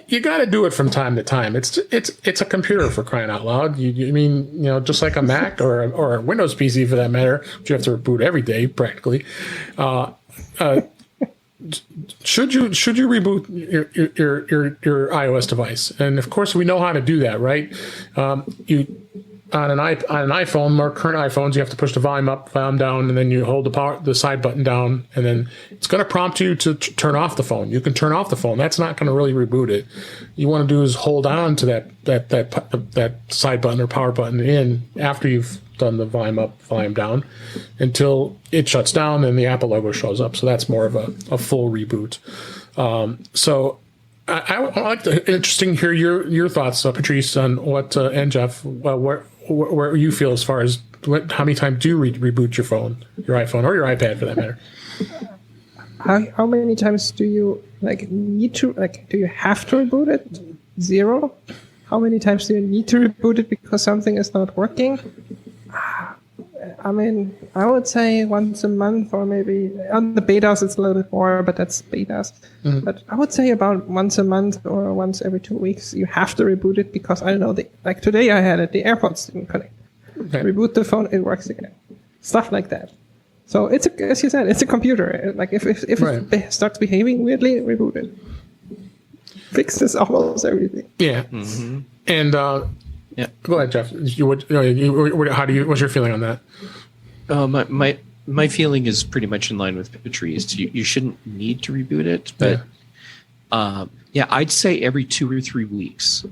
you got to do it from time to time. It's a computer, for crying out loud. You mean, just like a Mac or a Windows PC for that matter, which you have to reboot every day practically. Should you reboot your iOS device? And of course, we know how to do that, right? On an iPhone, more current iPhones, you have to push the volume up, volume down, and then you hold the side button down, and then it's going to prompt you to turn off the phone. You can turn off the phone. That's not going to really reboot it. You want to do is hold on to that side button or power button in after you've done the volume up, volume down, until it shuts down and the Apple logo shows up. So that's more of a full reboot. So I like interesting to hear your thoughts, Patrice, on what and Jeff, where you feel as far as how many times do you reboot your phone, your iPhone, or your iPad for that matter? How many times do you need to do you have to reboot it? 0. How many times do you need to reboot it because something is not working? I mean, I would say once a month, or maybe on the betas it's a little bit more, but that's betas. Mm-hmm. But I would say about once a month or once every 2 weeks, you have to reboot it because, I don't know, like today I had it, the AirPods didn't connect. Okay. Reboot the phone, it works again. Stuff like that. So it's, as you said, it's a computer. Like if right. It starts behaving weirdly, reboot it. Fixes almost everything. Yeah. Mm-hmm. And, yeah. Go ahead, Jeff. What's your feeling on that? My feeling is pretty much in line with Patrice. You shouldn't need to reboot it, but I'd say every 2 or 3 weeks,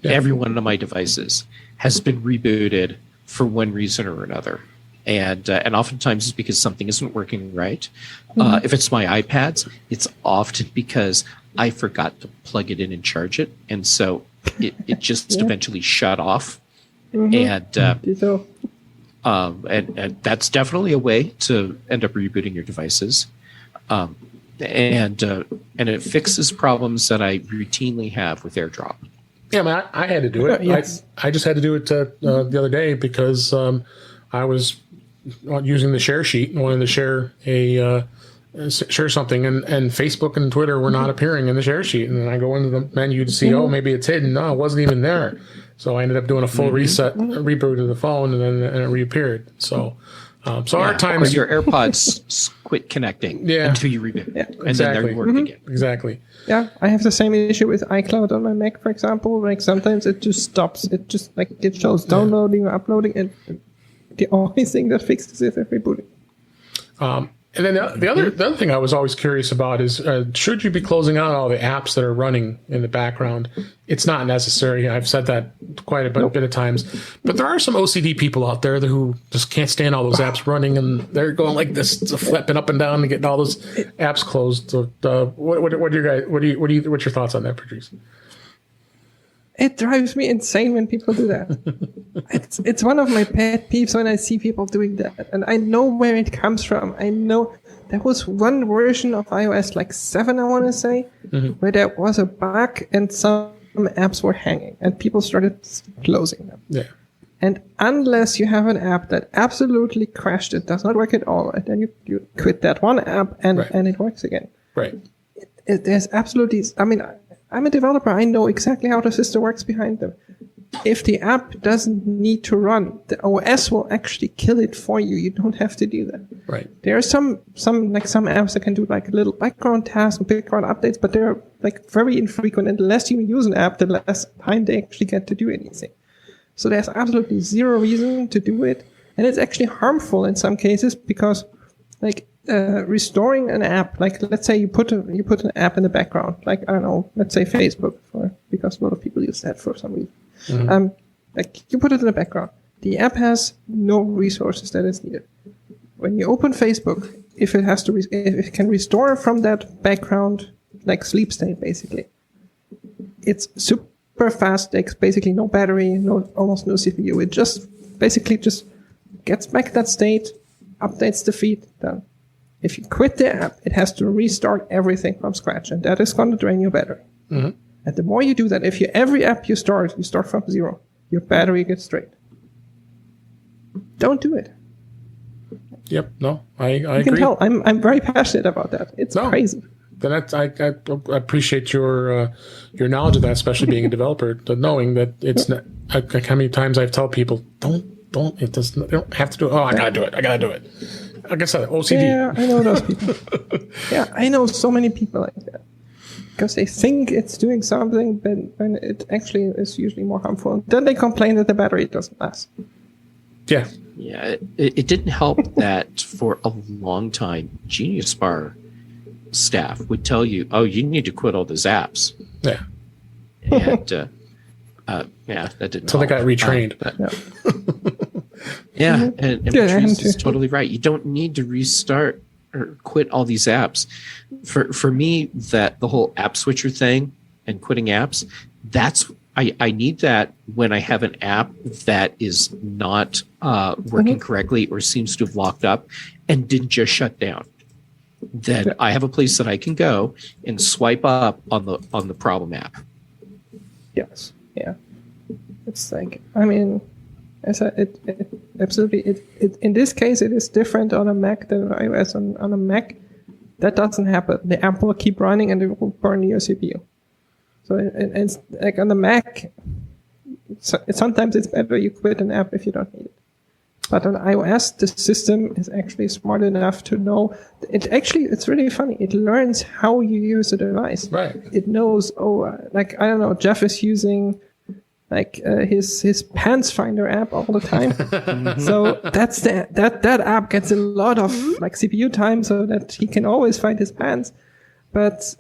every one of my devices has been rebooted for one reason or another, and oftentimes it's because something isn't working right. Mm-hmm. If it's my iPads, it's often because I forgot to plug it in and charge it, and so it just eventually shut off. Mm-hmm. And that's definitely a way to end up rebooting your devices. And it fixes problems that I routinely have with AirDrop. Yeah, man, I had to do it. Yes. I just had to do it the other day because I was using the share sheet and wanted to share share something, and Facebook and Twitter were not appearing in the share sheet. And then I go into the menu to see, mm-hmm. Maybe it's hidden. No, it wasn't even there. So I ended up doing a full reset, reboot of the phone, and it reappeared. So, our times, your AirPods quit connecting until you reboot, and then they work again. Exactly. Yeah, I have the same issue with iCloud on my Mac, for example. Like sometimes it just stops. It just it shows downloading or uploading, and the only thing that fixes it is rebooting. And then the other thing I was always curious about is, should you be closing out all the apps that are running in the background? It's not necessary. I've said that quite a bit of times. But there are some OCD people out there who just can't stand all those apps running, and they're going like this, flipping up and down and getting all those apps closed. So, what's your thoughts on that, Patrice? It drives me insane when people do that. It's one of my pet peeves when I see people doing that. And I know where it comes from. I know there was one version of iOS, like 7, I want to say, where there was a bug and some apps were hanging and people started closing them. Yeah. And unless you have an app that absolutely crashed, it does not work at all, and then you quit that one app and it works again. Right. There's absolutely, I mean, I'm a developer. I know exactly how the system works behind them. If the app doesn't need to run, the OS will actually kill it for you. You don't have to do that. Right. There are some apps that can do like a little background task and background updates, but they're like very infrequent. And the less you use an app, the less time they actually get to do anything. So there's absolutely zero reason to do it. And it's actually harmful in some cases because restoring an app, like let's say you put an app in the background, like I don't know, let's say Facebook, because a lot of people use that for some reason. Mm-hmm. Like you put it in the background, the app has no resources that is needed. When you open Facebook, if it can restore from that background, like sleep state basically, it's super fast. Takes basically no battery, almost no CPU. It just gets back that state, updates the feed, done. If you quit the app, it has to restart everything from scratch, and that is going to drain your battery. Mm-hmm. And the more you do that, every app you start from zero, your battery gets drained. Don't do it. Yep. No, I You agree. can tell I'm very passionate about that. It's crazy. Then I appreciate your knowledge of that, especially being a developer, knowing that it's not. Like how many times I've told people, don't. It doesn't. They don't have to do it. Oh, I gotta do it. Like I said, OCD. Yeah, I know those people. Yeah, I know so many people like that because they think it's doing something, but when it actually is usually more harmful. Then they complain that the battery doesn't last. Yeah. Yeah, it didn't help that for a long time, Genius Bar staff would tell you, "Oh, you need to quit all those apps." Yeah. And that didn't. Until they got retrained. And Yeah, Patrice is totally right. You don't need to restart or quit all these apps. For me, that the whole app switcher thing and quitting apps, I need that when I have an app that is not working correctly or seems to have locked up and didn't just shut down. Then I have a place that I can go and swipe up on the problem app. Yes. Yeah. It's like, I mean, it absolutely. It in this case, it is different on a Mac than iOS. On a Mac, that doesn't happen. The app will keep running and it will burn your CPU. So it's like on the Mac, sometimes it's better you quit an app if you don't need it. But on iOS, the system is actually smart enough to know. It's really funny. It learns how you use the device. Right. It knows, like, I don't know, Jeff is using like his pants finder app all the time. So that app gets a lot of like CPU time so that he can always find his pants. But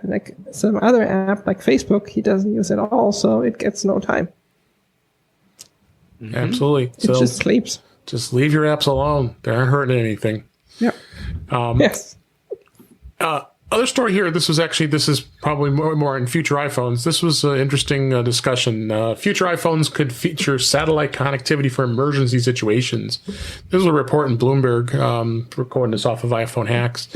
like some other app like Facebook, he doesn't use at all, so it gets no time. Mm-hmm. Absolutely. It just sleeps. Just leave your apps alone. They aren't hurting anything. Yeah. Yes. Other story here. This is probably more in future iPhones. This was an interesting discussion. Future iPhones could feature satellite connectivity for emergency situations. This was a report in Bloomberg, recording this off of iPhone Hacks,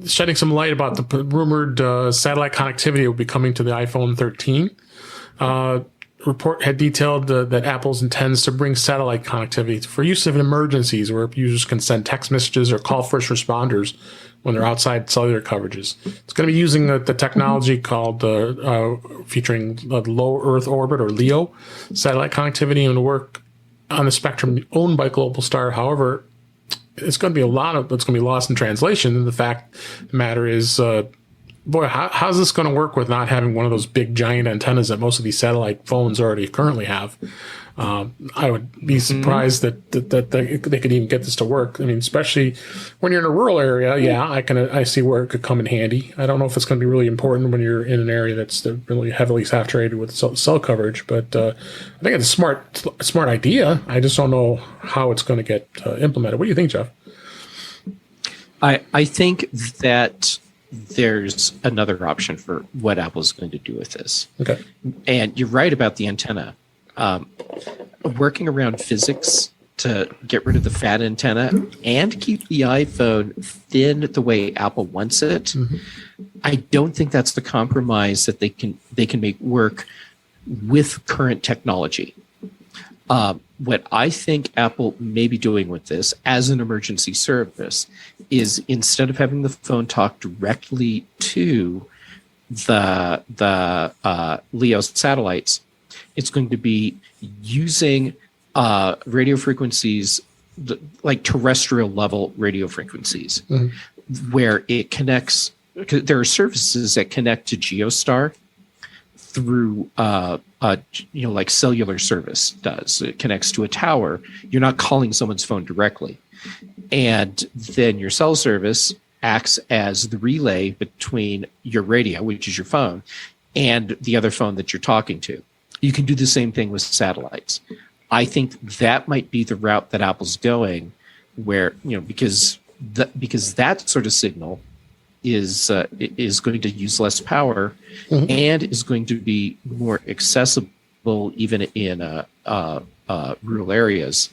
shedding some light about the rumored satellite connectivity that will be coming to the iPhone 13. Report had detailed that Apple intends to bring satellite connectivity for use in emergencies where users can send text messages or call first responders when they're outside cellular coverages. It's going to be using the technology called featuring low Earth orbit, or LEO, satellite connectivity, and work on the spectrum owned by Globalstar. However, it's going to be a lot of it's going to be lost in translation. And the fact of the matter is, how's this going to work with not having one of those big giant antennas that most of these satellite phones already currently have? I would be surprised that they could even get this to work. I mean, especially when you're in a rural area. Yeah, I see where it could come in handy. I don't know if it's going to be really important when you're in an area that's really heavily saturated with cell coverage. But I think it's a smart idea. I just don't know how it's going to get implemented. What do you think, Jeff? I think that there's another option for what Apple's going to do with this. Okay. And you're right about the antenna. Working around physics to get rid of the fat antenna and keep the iPhone thin the way Apple wants it, I don't think that's the compromise that they can make work with current technology. What I think Apple may be doing with this as an emergency service is, instead of having the phone talk directly to the LEO satellites, it's going to be using radio frequencies, like terrestrial level radio frequencies, where it connects. There are services that connect to Geostar through like cellular service does. It connects to a tower. You're not calling someone's phone directly. And then your cell service acts as the relay between your radio, which is your phone, and the other phone that you're talking to. You can do the same thing with satellites. I think that might be the route that Apple's going, where, because that sort of signal is going to use less power and is going to be more accessible even in rural areas.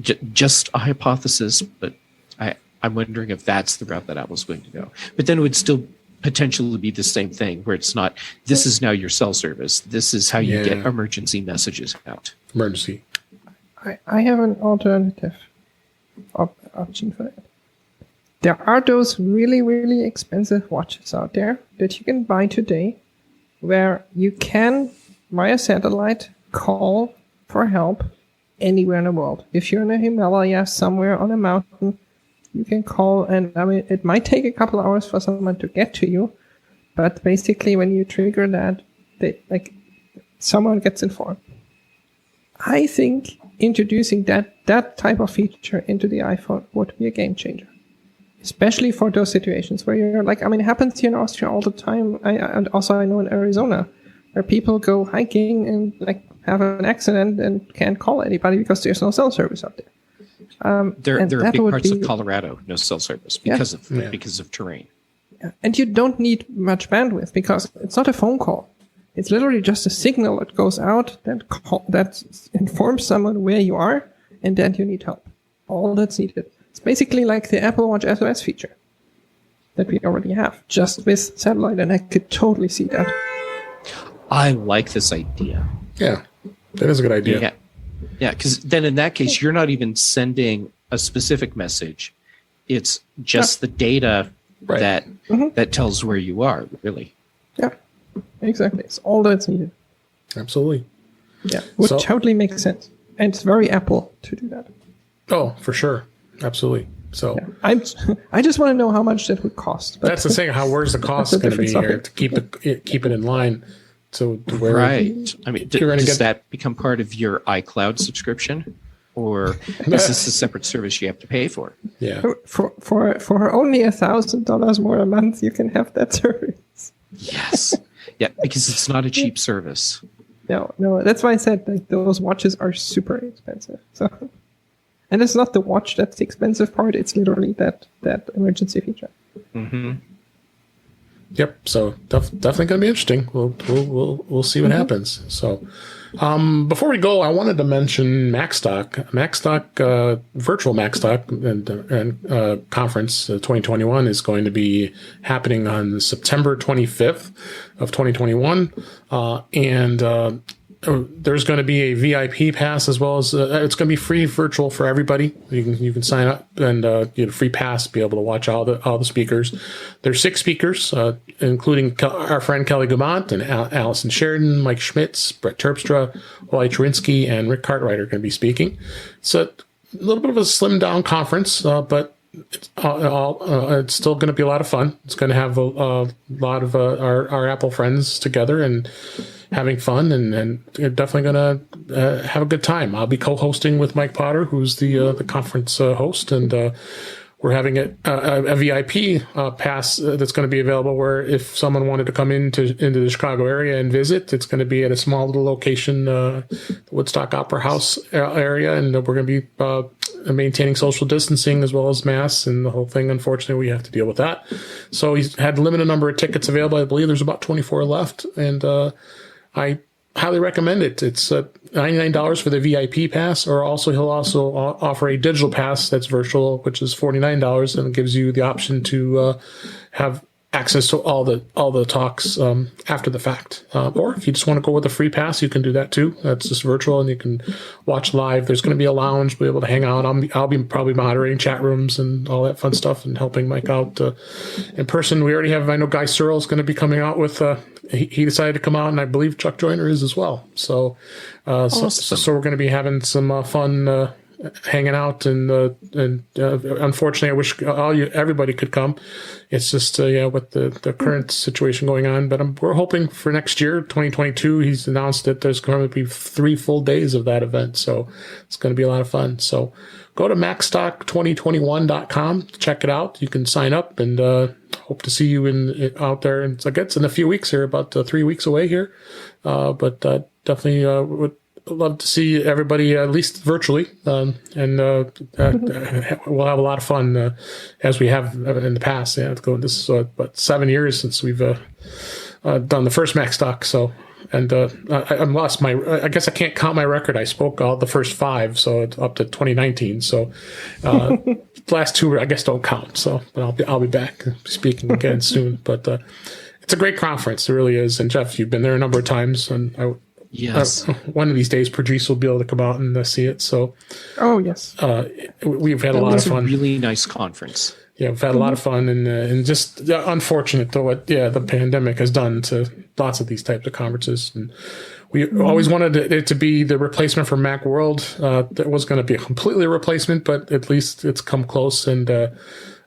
Just a hypothesis, but I'm wondering if that's the route that Apple's going to go. But then it would still potentially be the same thing, where it's not, this is now your cell service. This is how you get emergency messages out. Emergency. I have an alternative option for that. There are those really, really expensive watches out there that you can buy today where you can, via satellite, call for help anywhere in the world. If you're in the Himalayas, somewhere on a mountain, you can call, and I mean, it might take a couple hours for someone to get to you, but basically when you trigger that, someone gets informed. I think introducing that type of feature into the iPhone would be a game changer. Especially for those situations where you're like, I mean, it happens here in Austria all the time. And also I know in Arizona, where people go hiking and like have an accident and can't call anybody because there's no cell service out there. There are big parts of Colorado, no cell service because of terrain. Yeah. And you don't need much bandwidth because it's not a phone call. It's literally just a signal that goes out that informs someone where you are and that you need help. All that's needed. It's basically like the Apple Watch SOS feature that we already have, just with satellite, and I could totally see that. I like this idea. Yeah, that is a good idea. Yeah, because then in that case, you're not even sending a specific message. It's just the data that tells where you are, really. Yeah, exactly. It's all that's needed. Absolutely. Yeah, would totally make sense. And it's very Apple to do that. Oh, for sure. Absolutely. So I just want to know how much that would cost. That's the thing. Where's the cost going to be here to keep it in line? So where right. I mean, does that become part of your iCloud subscription, or is this a separate service you have to pay for? Yeah. For only $1,000 more a month, you can have that service. Yes. Yeah, because it's not a cheap service. No. That's why I said like those watches are super expensive. So. And it's not the watch that's the expensive part. It's literally that emergency feature. Mm-hmm. Yep. So definitely going to be interesting. We'll see what happens. So before we go, I wanted to mention Macstock, virtual Macstock and conference 2021 is going to be happening on September 25th of 2021, and there's going to be a VIP pass as well as it's going to be free virtual for everybody. You can sign up and get a free pass, be able to watch all the speakers. There's 6 speakers, including our friend Kelly Gamet and Allison Sheridan, Mike Schmitz, Brett Terpstra, Wally Cherinsky, and Rick Cartwright are going to be speaking. It's a little bit of a slimmed down conference, but it's still going to be a lot of fun. It's going to have a lot of our Apple friends together and having fun, and definitely going to have a good time. I'll be co-hosting with Mike Potter, who's the conference host, and we're having a VIP pass that's going to be available where if someone wanted to come into the Chicago area and visit, it's going to be at a small little location, the Woodstock Opera House area, and we're going to be maintaining social distancing as well as masks and the whole thing. Unfortunately, we have to deal with that. So he's had a limited number of tickets available. I believe there's about 24 left, and I highly recommend it. It's $99 for the VIP pass, or he'll also offer a digital pass that's virtual, which is $49, and it gives you the option to have access to all the talks after the fact. Or if you just want to go with a free pass, you can do that too. That's just virtual, and you can watch live. There's going to be a lounge, be able to hang out. I'll be probably moderating chat rooms and all that fun stuff, and helping Mike out in person. We already have. I know Guy Searle's going to be coming out with. He decided to come out, and I believe Chuck Joyner is as well. So, awesome. so we're going to be having some fun hanging out, and unfortunately, I wish everybody could come. It's just with the current situation going on. But we're hoping for next year, 2022. He's announced that there's going to be 3 full days of that event, so it's going to be a lot of fun. So go to macstock2021.com, check it out. You can sign up, and hope to see you out there. And it's in a few weeks here, about 3 weeks away here. But definitely would love to see everybody, at least virtually. And we'll have a lot of fun as we have in the past. Yeah, this is 7 years since we've done the first Macstock. So, and I'm lost my. I guess I can't count my record. I spoke all the first 5, so it's up to 2019. So, last 2 I guess don't count. So, but I'll be back speaking again soon. But it's a great conference. It really is. And Jeff, you've been there a number of times, and Yes. One of these days, Patrice will be able to come out and see it. So, Oh yes. we've had a lot of It's a fun. really nice conference. Yeah, we've had a lot of fun, and just unfortunate though what the pandemic has done to lots of these types of conferences. And we always wanted it to be the replacement for Macworld. That was going to be a completely replacement, but at least it's come close, and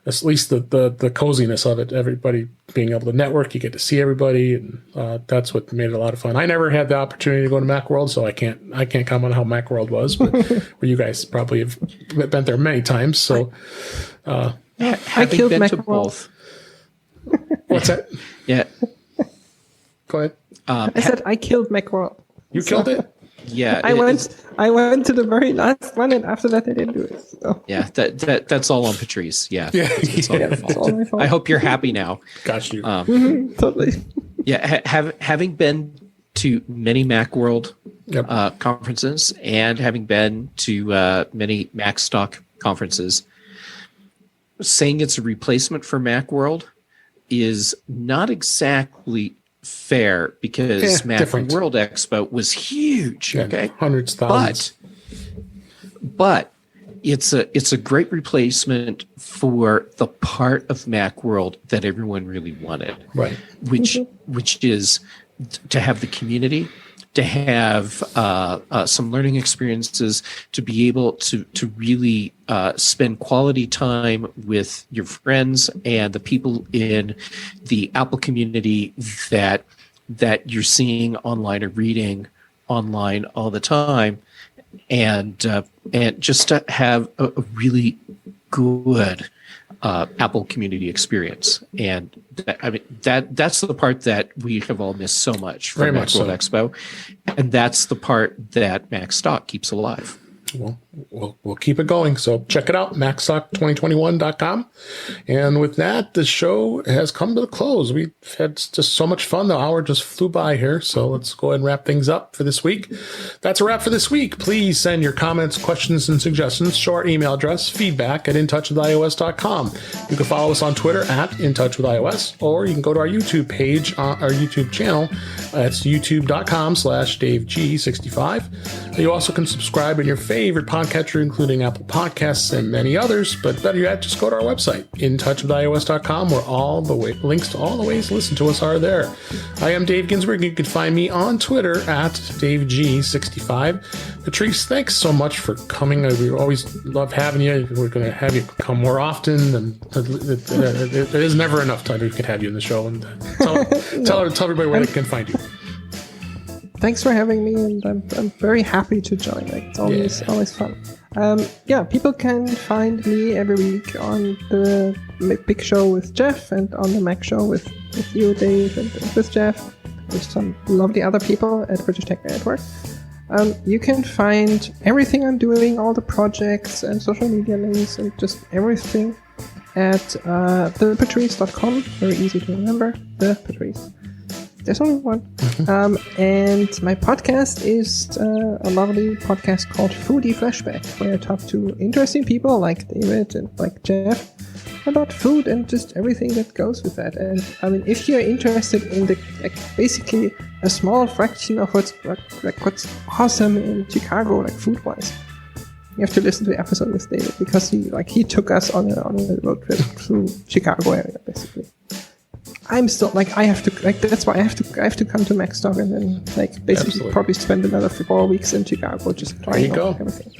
at least the coziness of it, everybody being able to network, you get to see everybody, and that's what made it a lot of fun. I never had the opportunity to go to Macworld, so I can't comment on how Macworld was, but where you guys probably have been there many times. So Having killed been to Macworld. both. what's that? Yeah. Go ahead. I said I killed Macworld. You killed it. Yeah. I went to the very last one, and after that, I didn't do it. So. Yeah. That's all on Patrice. Yeah. Yeah, It's all her It's fault. all my fault. I hope you're happy now. got you. Totally. Yeah. Having been to many Macworld Yep. conferences and having been to many Macstock conferences, saying it's a replacement for Macworld is not exactly fair because different. Macworld Expo was huge. Yeah, Okay, hundreds, thousands. but it's a great replacement for the part of Macworld that everyone really wanted, Right. which is to have the community, to have some learning experiences, to be able to really spend quality time with your friends and the people in the Apple community that you're seeing online or reading online all the time, and just to have a really good Apple community experience. And that's the part that we have all missed so much from Very much Macworld Expo, and that's the part that Macstock keeps alive. Well, we'll keep it going. So check it out, macstock2021.com. And with that, the show has come to the close. We've had just so much fun. The hour just flew by here. So let's go ahead and wrap things up for this week. That's a wrap for this week. Please send your comments, questions, and suggestions to our email address, feedback@intouchwithios.com. You can follow us on Twitter @intouchwithios, or you can go to our YouTube page, our YouTube channel. That's youtube.com/DaveG65. You also can subscribe in your favorite podcatcher, including Apple Podcasts and many others. But better yet, just go to our website, intouchwithios.com, where all the links to all the ways to listen to us are there. I am Dave Ginsburg. You can find me on Twitter @DaveG65. Patrice, thanks so much for coming. We always love having you. We're going to have you come more often. And it is never enough time we can have you in the show. And tell everybody where they can find you. Thanks for having me, and I'm very happy to join. Like, it's always fun. People can find me every week on the Big Show with Jeff, and on the Mac Show with you, Dave, and with Jeff, with some lovely other people at British Tech Network. You can find everything I'm doing, all the projects and social media links, and just everything at thepatrice.com. Very easy to remember, The Patrice. There's only one. And my podcast is a lovely podcast called Foodie Flashback, where I talk to interesting people like David and like Jeff about food and just everything that goes with that. And I mean, if you're interested in basically a small fraction of what's awesome in Chicago, like food-wise, you have to listen to the episode with David, because he took us on a road trip through Chicago area, basically. I'm still I have to that's why I have to come to Macstock and then basically Absolutely. probably spend another 4 weeks in Chicago just trying out everything.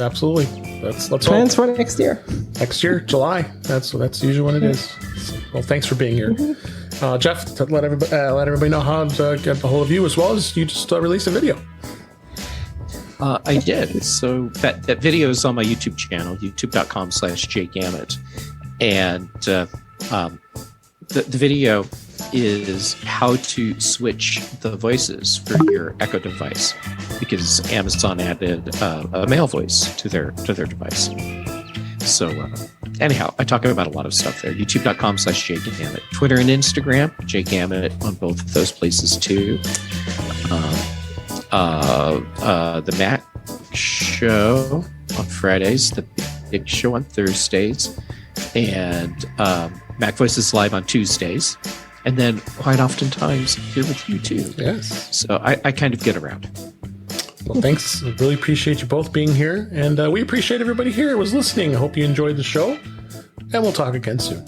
Absolutely. Let's Plans for next year. Next year, July. That's usually when it is. So, well, thanks for being here, Jeff. Let everybody know how to get a hold of you, as well as you just released a video. I did. So that video is on my YouTube channel, youtube.com/jgamet, and the video is how to switch the voices for your Echo device, because Amazon added a male voice to their device. So anyhow, I talk about a lot of stuff there. YouTube.com/JGamet. Twitter and Instagram, JGamet on both of those places too. The Mac Show on Fridays, the Big Show on Thursdays, and Mac Voices Live on Tuesdays. And then quite oftentimes here with you too. Yes. So I kind of get around. Well, thanks. I really appreciate you both being here. And we appreciate everybody here who was listening. I hope you enjoyed the show. And we'll talk again soon.